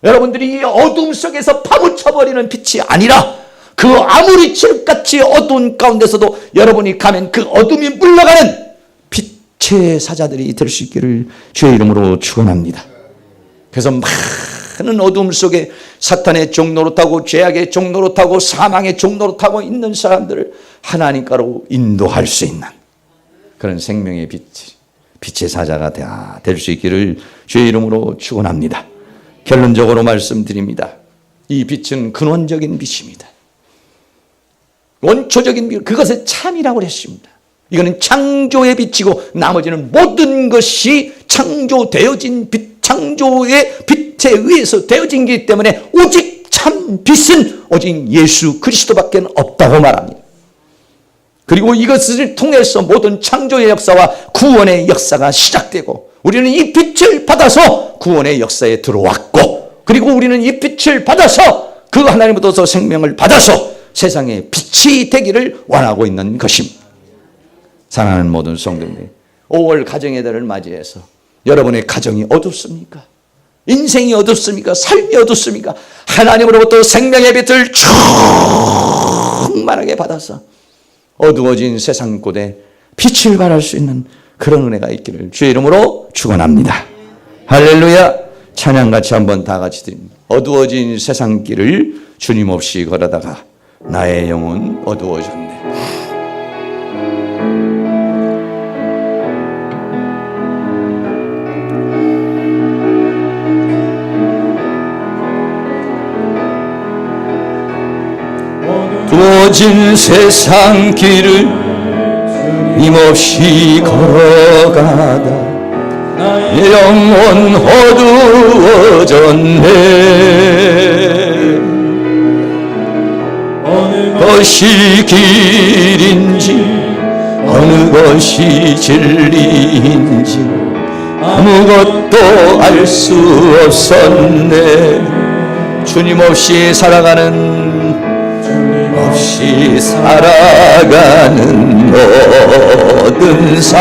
여러분들이 이 어둠 속에서 파묻혀버리는 빛이 아니라 그 아무리 칠흑같이 어두운 가운데서도 여러분이 가면 그 어둠이 물러가는 빛의 사자들이 될 수 있기를 주의 이름으로 축원합니다. 그래서 많은 어둠 속에 사탄의 종로로 타고 죄악의 종로로 타고 사망의 종로로 타고 있는 사람들을 하나님께로 인도할 수 있는 그런 생명의 빛의 사자가 될 수 있기를 주의 이름으로 축원합니다. 결론적으로 말씀드립니다. 이 빛은 근원적인 빛입니다. 원초적인 빛, 그것을 참이라고 했습니다. 이거는 창조의 빛이고 나머지는 모든 것이 창조되어진 빛, 창조의 빛에 의해서 되어진 것이기 때문에 오직 참 빛은 오직 예수 그리스도밖에 없다고 말합니다. 그리고 이것을 통해서 모든 창조의 역사와 구원의 역사가 시작되고, 우리는 이 빛을 받아서 구원의 역사에 들어왔고, 그리고 우리는 이 빛을 받아서 그 하나님으로부터 생명을 받아서 세상에 빛이 되기를 원하고 있는 것입니다. 사랑하는 모든 성도님들, 5월 가정의 달을 맞이해서 여러분의 가정이 어둡습니까? 인생이 어둡습니까? 삶이 어둡습니까? 하나님으로부터 생명의 빛을 충만하게 받아서 어두워진 세상 곳에 빛을 발할 수 있는 그런 은혜가 있기를 주의 이름으로 축원합니다. 할렐루야. 찬양 같이 한번 다 같이 드립니다. 어두워진 세상 길을 주님 없이 걸어다가 나의 영혼 어두워졌네. 어두워진 세상 길을 힘없이 걸어가다 내 영혼 어두워졌네. 어느 것이 길인지 어느 것이 진리인지 아무것도 알 수 없었네. 주님 없이 살아가는 모든 삶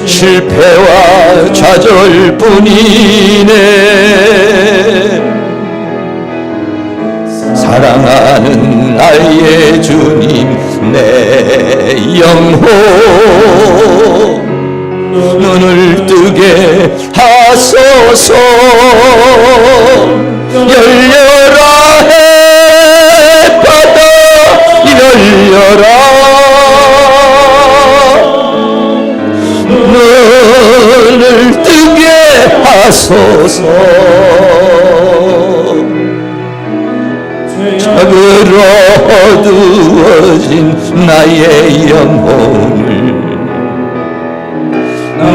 실패와 좌절뿐이네. 사랑하는 나의 주님 내 영혼 눈을 뜨게 하소서. 열려라 해바다 열려라. 눈을 뜨게 하소서. 적으로 어두워진 나의 영혼을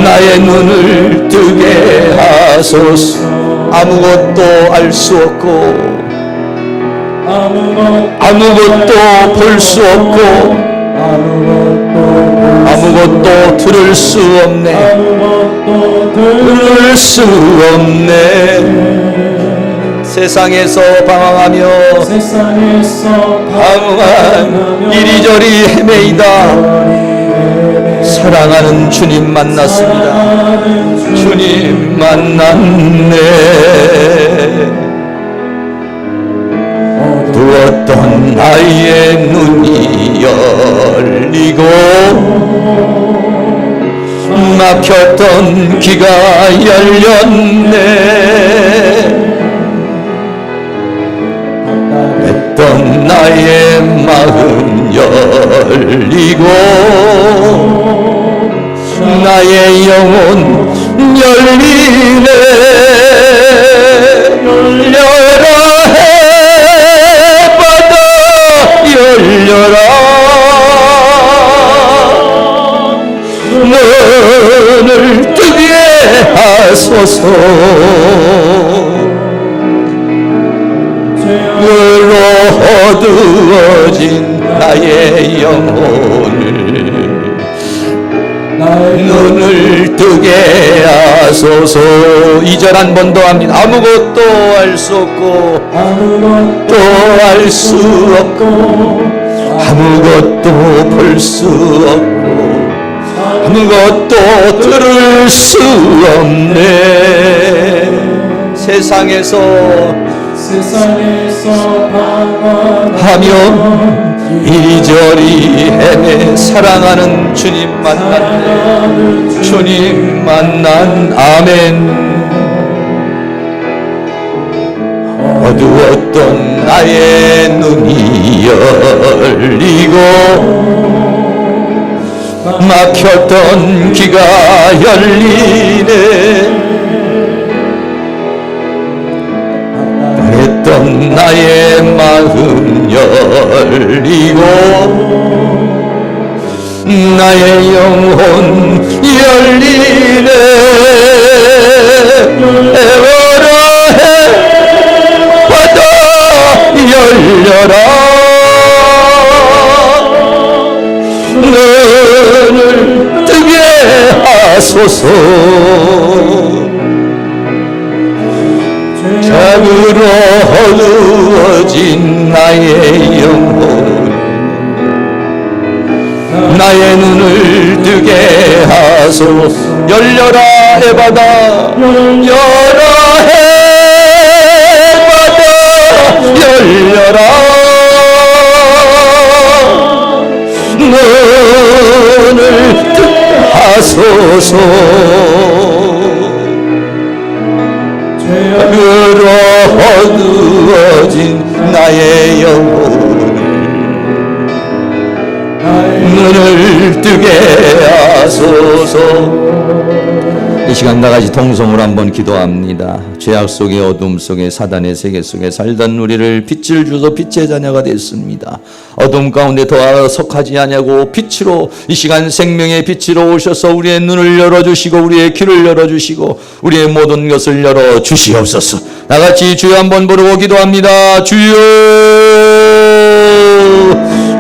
나의 눈을 뜨게 하소서. 아무것도 알 수 없고 아무것도 볼 수 없고 아무것도 들을 수 없네. 들을 수 없네. 세상에서 방황하며 이리저리 헤매이다. 사랑하는 주님 만났습니다. 주님 만났네. 어두웠던 나의 눈이 열리고 막혔던 귀가 열렸네. 했던 나의 마음 열리고 나의 영혼 열리네. 열려라 해바다 열려라. 눈을 뜨게 하소서. 그로 어두워진 나의 영혼을 눈을 뜨게 하소서. 2절 한 번 더 합니다. 아무것도 알 수 없고 아무것도 알 수 없고 아무것도 볼 수 없고 아무것도 들을 수 없네. 세상에서 하며 이리저리 헤매 사랑하는 주님 만났네. 주님 만난 아멘. 어두웠던 나의 눈이 열리고 막혔던 귀가 열리네. 했던 나의 마음 열리고 나의 영혼 열리네. 에워라 해와도 열려라. 눈을 뜨게 하소서. 잠으로 어두워진 나의 영혼 나의 눈을 뜨게 하소서. 열려라 해바다 열려라 해바다 열려라. 눈을 뜨게 하소서. 그로 어두워진 나의 영혼을 눈을 뜨게 하소서. 이 시간 나같이 통성으로 한번 기도합니다. 죄악 속에 어둠 속에 사단의 세계 속에 살던 우리를 빛을 주소 빛의 자녀가 됐습니다. 어둠 가운데 더 속하지 아니하고 빛으로 이 시간 생명의 빛으로 오셔서 우리의 눈을 열어주시고 우리의 귀를 열어주시고 우리의 모든 것을 열어주시옵소서. 나같이 주여 한번 부르고 기도합니다. 주여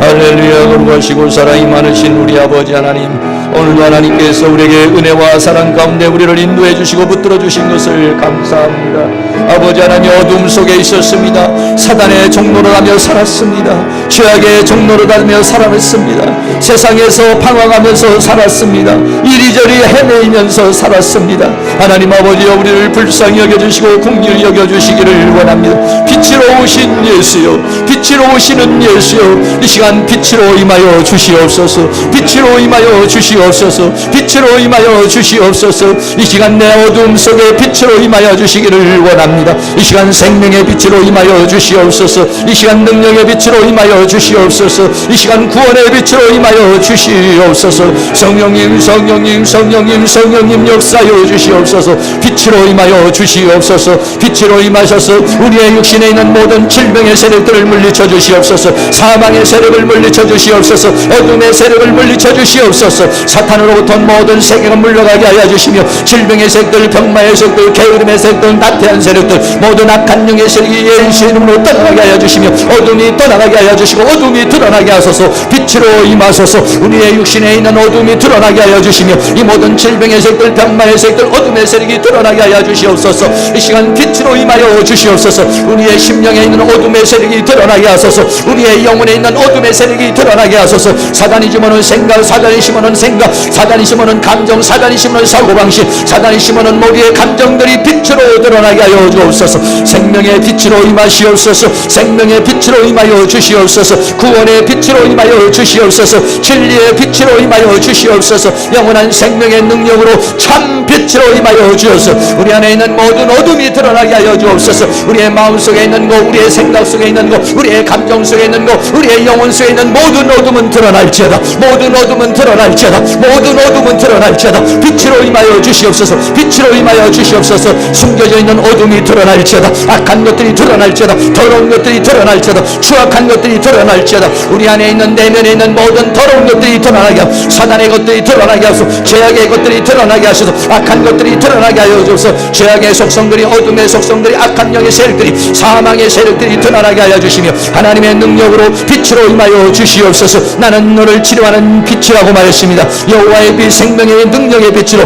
할렐루야. 거룩하시고 사랑이 많으신 우리 아버지 하나님, 오늘도 하나님께서 우리에게 은혜와 사랑 가운데 우리를 인도해 주시고 붙들어 주신 것을 감사합니다. 아버지 하나님, 어둠 속에 있었습니다. 사단의 종로를 하며 살았습니다. 죄악의 종로를 하며 살아냈습니다. 세상에서 방황하면서 살았습니다. 이리저리 헤매이면서 살았습니다. 하나님 아버지여, 우리를 불쌍히 여겨주시고 긍휼히 여겨주시기를 원합니다. 빛으로 오신 예수여, 빛으로 오시는 예수여, 이 시간 빛으로 임하여 주시옵소서. 빛으로 임하여 주시옵소서. 빛으로 임하여 주시옵소서. 이 시간 내 어둠 속에 빛으로 임하여 주시기를 원합니다. 이 시간 생명의 빛으로 임하여 주시옵소서. 이 시간 능력의 빛으로 임하여 주시옵소서. 이 시간 구원의 빛으로 임하여 주시옵소서. 성령님, 성령님, 성령님, 성령님 역사여 주시옵소서. 빛으로 임하여 주시옵소서. 빛으로 임하셔서 우리의 육신에 있는 모든 질병의 세력들을 물리쳐 주시옵소서. 사망의 세력을 물리쳐 주시옵소서. 어둠의 세력을 물리쳐 주시옵소서. 사탄으로부터 모든 세계가 물러가게 하여 주시며 질병의 세력들, 병마의 세력들, 게으름의 세력들, 나태한 세력들, 모든 악한 영의 세력이 예수의 이름으로 떠나가게 하여 주시며 어둠이 떠나가게 하여 주시고 어둠이 드러나게 하소서. 빛으로 임하소서. 우리의 육신에 있는 어둠이 드러나게 하여 주시며 이 모든 질병의 세력들, 병마의 세력들, 어둠의 세력이 드러나게 하여 주시옵소서. 이 시간 빛으로 임하여 주시옵소서. 우리의 심령에 있는 어둠의 세력이 드러나게 하소서. 우리의 영혼에 있는 어둠의 세력이 드러나게 하소서. 사단이 심어놓은 생각, 사단이 심어놓은 생각 생각, 사단이 심어놓은 감정, 사단이 심어놓은 사고방식, 사단이 심어놓은 모두의 감정들이 빛으로 드러나게 하여 주옵소서. 생명의 빛으로 임하시옵소서. 생명의 빛으로 임하여 주시옵소서. 구원의 빛으로 임하여 주시옵소서. 진리의 빛으로 임하여 주시옵소서. 영원한 생명의 능력으로 참 빛으로 임하여 주옵소서. 우리 안에 있는 모든 어둠이 드러나게 하여 주옵소서. 우리의 마음 속에 있는 것, 우리의 생각 속에 있는 것, 우리의 감정 속에 있는 것, 우리의 영혼 속에 있는 모든 어둠은 드러날지어다. 모든 어둠은 드러날지어다. 모든 어둠은 드러날지어다. 빛으로 임하여 주시옵소서. 빛으로 임하여 주시옵소서. 숨겨져 있는 어둠이 드러날지어다. 악한 것들이 드러날지어다. 더러운 것들이 드러날지어다. 추악한 것들이 드러날지어다. 우리 안에 있는 내면에 있는 모든 더러운 것들이 드러나게 하소서. 사단의 것들이 드러나게 하소서. 죄악의 것들이 드러나게 하소서. 악한 것들이 드러나게 하여 주옵소서. 죄악의 속성들이, 어둠의 속성들이, 악한 영의 세력들이, 사망의 세력들이 드러나게 하여 주시며 하나님의 능력으로 빛으로 임하여 주시옵소서. 나는 너를 치료하는 빛이라고 말했습니다. 여호와의 빛, 생명의 능력의 빛으로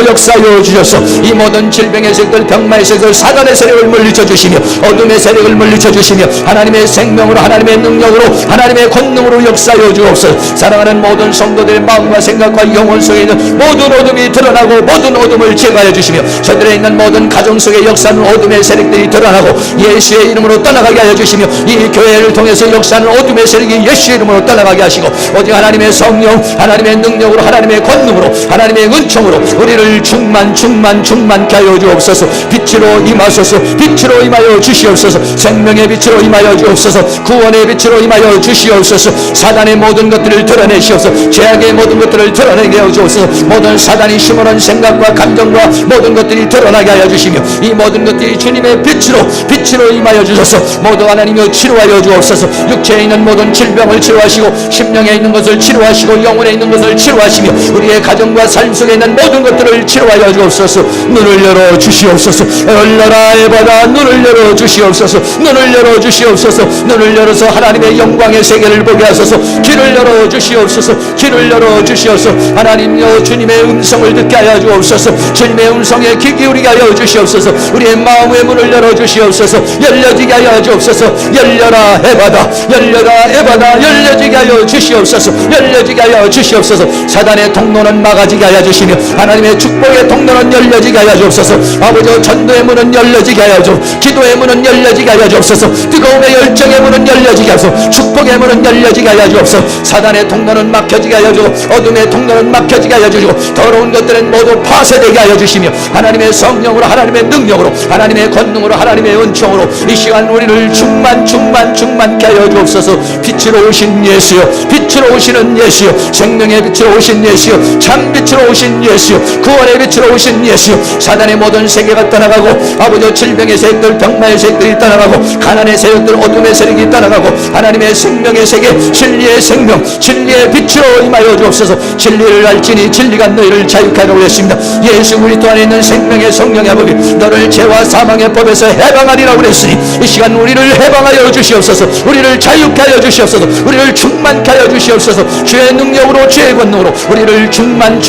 역사하여 주셔서 이 모든 질병의 세력들, 병마의 세력들, 사단의 세력을 물리쳐 주시며 어둠의 세력을 물리쳐 주시며 하나님의 생명으로, 하나님의 능력으로, 하나님의 권능으로 역사하여 주옵소서. 사랑하는 모든 성도들의 마음과 생각과 영혼 속에 있는 모든 어둠이 드러나고 모든 어둠을 제거하여 주시며 저들에 있는 모든 가정 속에 역사하는 어둠의 세력들이 드러나고 예수의 이름으로 떠나가게 하여 주시며 이 교회를 통해서 역사하는 어둠의 세력이 예수의 이름으로 떠나가게 하시고 오직 하나님의 성령, 하나님의 능력으로, 하나님의 권능으로, 하나님의 은총으로 우리를 충만케 하여 주옵소서. 빛으로 임하소서. 빛으로 임하여 주시옵소서. 생명의 빛으로 임하여 주옵소서. 구원의 빛으로 임하여 주시옵소서. 사단의 모든 것들을 드러내시옵소서. 죄악의 모든 것들을 드러내게 하여 주옵소서. 모든 사단이 심어놓은 생각과 감정과 모든 것들이 드러나게 하여 주시며 이 모든 것들이 주님의 빛으로 임하여 주셔서 모두 하나님이여 치료하여 주옵소서. 육체에 있는 모든 질병을 치료하시고 심령에 있는 것을 치료하시고 영혼에 있는 것을 치료하시며 우리의 가정과 삶 속에 있는 모든 것들을 치료하여 주옵소서. 눈을 열어 주시옵소서. 열려라 에바다. 눈을 열어 주시옵소서. 눈을 열어 주시옵소서. 눈을 열어서 하나님의 영광의 세계를 보게 하소서. 귀를 열어 주시옵소서. 귀를 열어 주시옵소서. 하나님여 주님의 음성을 듣게 하여 주옵소서. 주님의 음성에 귀 기울이게 하여 주시옵소서. 우리의 마음의 문을 열어 주시옵소서. 열려지게 하여 주옵소서. 열려라 에바다. 열려라 에바다. 열려지게 하여 주시옵소서. 열려지게 하여 주시옵소서. 사단의 통로는 막아지게 하여 주시며 하나님의 축복의 통로는 열려지게 하여 주옵소서. 아버지 전도의 문은 열려지게 하여 주, 기도의 문은 열려지게 하여 주옵소서. 뜨거움의 열정의 문은 열려지게 하소서. 축복의 문은 열려지게 하여 주옵소서. 사단의 통로는 막혀지게 하여 주, 어둠의 통로는 막혀지게 하여 주시고 더러운 것들은 모두 파쇄되게 하여 주시며 하나님의 성령으로, 하나님의 능력으로, 하나님의 권능으로, 하나님의 은총으로 이 시간 우리를 충만케 하여 주옵소서. 빛으로 오신 예수여, 빛으로 오시는 예수여, 생명의 빛으로 오신 예수여, 참 빛으로 오신 예수여, 구원의 빛으로 오신 예수여. 사단의 모든 세계가 떠나가고 아버지 질병의 세력들, 병마의 세력들이 떠나가고 가난의 세력들, 어둠의 세력이 떠나가고 하나님의 생명의 세계, 진리의 생명, 진리의 빛으로 임하여 주옵소서. 진리를 알지니 진리가 너희를 자유케 하려고 했습니다. 예수 그리스도 안에 있는 생명의 성령의 아버지, 너를 죄와 사망의 법에서 해방하리라고 그랬으니 이 시간 우리를 해방하여 주시옵소서. 우리를 자유케 하여 주시옵소서. 우리를 충만케 하여 주시옵소서. 주의 능력으로, 주의 권능으로 우리를 충만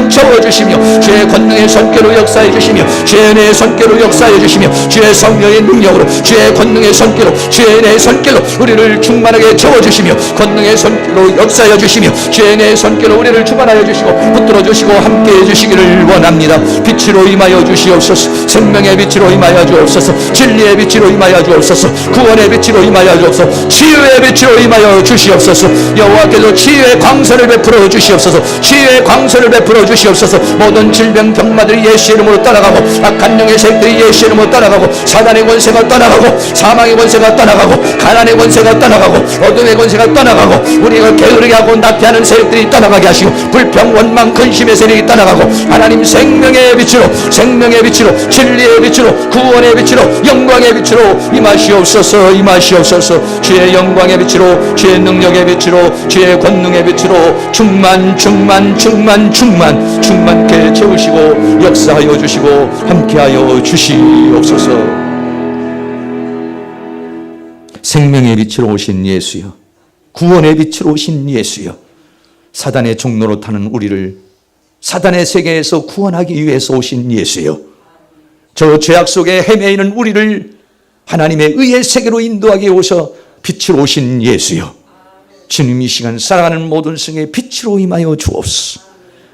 채워주시며 주의 권능의 손길로 역사해 주시며 주의 은혜의 손길로 역사해 주시며 주의 성령의 능력으로, 주의 권능의 손길로, 주의 은혜의 손길로 우리를 충만하게 채워주시며 권능의 손길로 역사해 주시며 주의 은혜의 손길로 우리를 충만하여 주시고 붙들어 주시고 함께해 주시기를 원합니다. 빛으로 임하여 주시옵소서. 생명의 빛으로 임하여 주옵소서. 진리의 빛으로 임하여 주옵소서. 구원의 빛으로 임하여 주옵소서. 치유의 빛으로 임하여 주시옵소서. 여호와께서 치유의 광선을 베풀어 주시옵소서. 치유의 광선을 베풀어 주시옵소서. 모든 질병 병마들이 예수 이름으로 떠나가고 악한 영의 세력들이 예수 이름으로 떠나가고 사단의 권세가 떠나가고 사망의 권세가 떠나가고 가난의 권세가 떠나가고 어둠의 권세가 떠나가고 우리가 게으르게 하고 낙태하는 세력들이 떠나가게 하시고 불평 원망 근심의 세력이 떠나가고 하나님 생명의 빛으로, 생명의 빛으로, 진리의 빛으로, 구원의 빛으로, 영광의 빛으로 임하시옵소서. 임하시옵소서. 주의 영광의 빛으로, 주의 능력의 빛으로, 주의 권능의 빛으로 충만케 채우시고 역사하여 주시고 함께하여 주시옵소서. 생명의 빛으로 오신 예수여, 구원의 빛으로 오신 예수여, 사단의 종로로 타는 우리를 사단의 세계에서 구원하기 위해서 오신 예수여, 저 죄악 속에 헤매이는 우리를 하나님의 의의 세계로 인도하기 위해 오셔 빛으로 오신 예수여, 주님 이 시간 사랑하는 모든 성의 빛으로 임하여 주옵소서.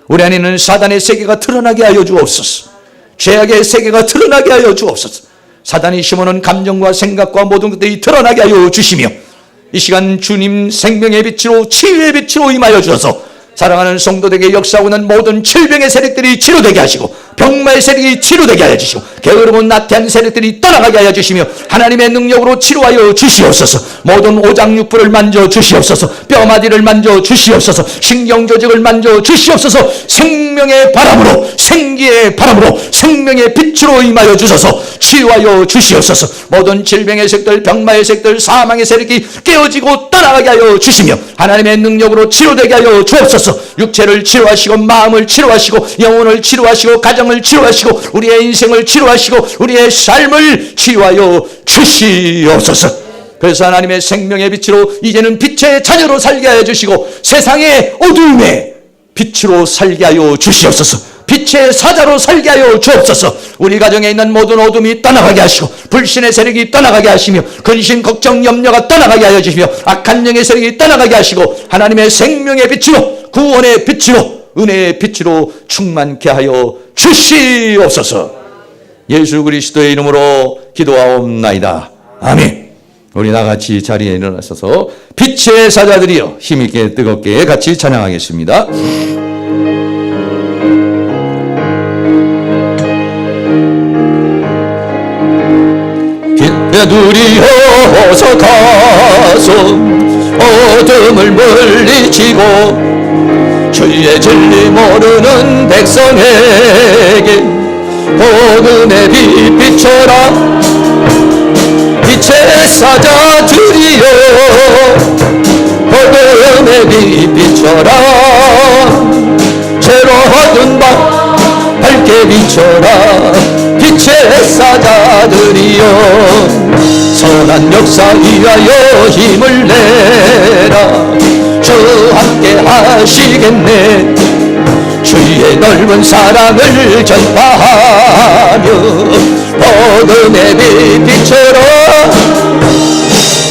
우리 안에는 사단의 세계가 드러나게 하여 주옵소서. 죄악의 세계가 드러나게 하여 주옵소서. 사단이 심어놓은 감정과 생각과 모든 것들이 드러나게 하여 주시며 이 시간 주님 생명의 빛으로 치유의 빛으로 임하여 주셔서 사랑하는 성도들에게 역사하고 있는 모든 질병의 세력들이 치료되게 하시고 병마의 세력이 치료되게 하여 주시고 게으르고 나태한 세력들이 떠나가게 하여 주시며 하나님의 능력으로 치료하여 주시옵소서. 모든 오장육부를 만져 주시옵소서. 뼈마디를 만져 주시옵소서. 신경조직을 만져 주시옵소서. 생명의 바람으로 생기의 바람으로 생명의 빛으로 임하여 주셔서 치유하여 주시옵소서. 모든 질병의 세력들 병마의 세력들 사망의 세력이 깨어지고 떠나가게 하여 주시며 하나님의 능력으로 치료되게 하여 주옵소서. 육체를 치료하시고 마음을 치료하시고 영혼을 치료하시고 가정을 치료하시고 우리의 인생을 치료하시고 우리의 삶을 치유하여 주시옵소서. 그래서 하나님의 생명의 빛으로 이제는 빛의 자녀로 살게 하여 주시고 세상의 어두움에 빛으로 살게 하여 주시옵소서. 빛의 사자로 살게 하여 주옵소서. 우리 가정에 있는 모든 어둠이 떠나가게 하시고 불신의 세력이 떠나가게 하시며 근심 걱정 염려가 떠나가게 하여 주시며 악한 영의 세력이 떠나가게 하시고 하나님의 생명의 빛으로 구원의 빛으로 은혜의 빛으로 충만케 하여 주시옵소서. 예수 그리스도의 이름으로 기도하옵나이다. 아멘. 우리 나같이 자리에 일어나셔서 빛의 사자들이여 힘있게 뜨겁게 같이 찬양하겠습니다. 빛들이여 어서 가서 어둠을 물리치고 주의 진리 모르는 백성에게 복음의 빛 비춰라. 빛의 사자들이여 복음의 빛 비춰라. 죄로 얻은 바 밝게 비춰라. 빛의 사자들이여 선한 역사 위하여 힘을 내라. 주 함께 하시겠네. 주의 넓은 사랑을 전파하며 복음의 빛 비춰라.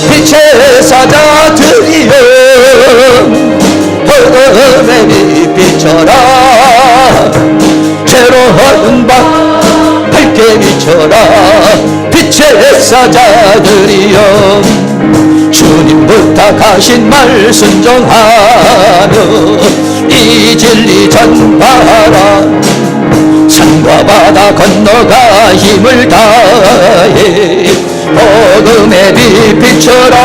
빛의 사자들이여 복음의 빛 비춰라. 죄로 얻은 바 밝게 비춰라. 빛의 사자들이여 주님 부탁하신 말 순종하며 이 진리 전파하라. 산과 바다 건너가 힘을 다해 복음의 빛 비춰라.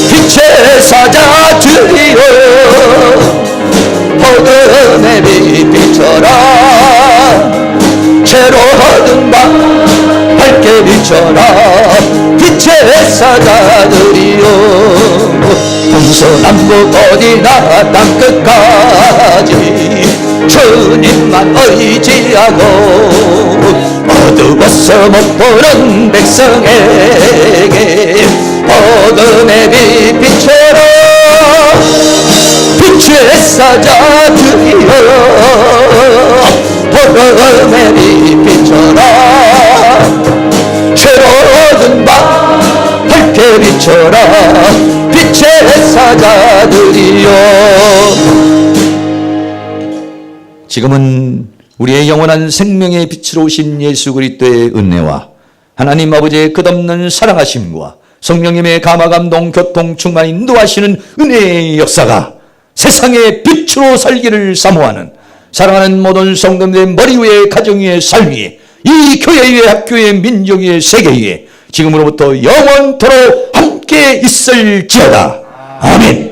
빛의 사자들이여 복음의 빛 비춰라. 죄로 얻은 바 밝게 비춰라. 빛의 사자들이여 동서남북 어디나 땅끝까지 주님만 의지하고 어두워서 못 보는 백성에게 복음의 빛 비춰라. 빛의 사자들이여 복음의 빛 비춰라. 죄로 얻은 바 밝게 비춰라. 빛의 사자들이여. 지금은 우리의 영원한 생명의 빛으로 오신 예수 그리스도의 은혜와 하나님 아버지의 끝없는 사랑하심과 성령님의 감화감동 교통 충만 인도하시는 은혜의 역사가 세상의 빛으로 살기를 사모하는 사랑하는 모든 성도들의 머리 위에 가정 위에 삶 위에 이 교회 위에 학교 위에 민족 위에 세계 위에 지금으로부터 영원토록 함께 있을지어다. 아멘.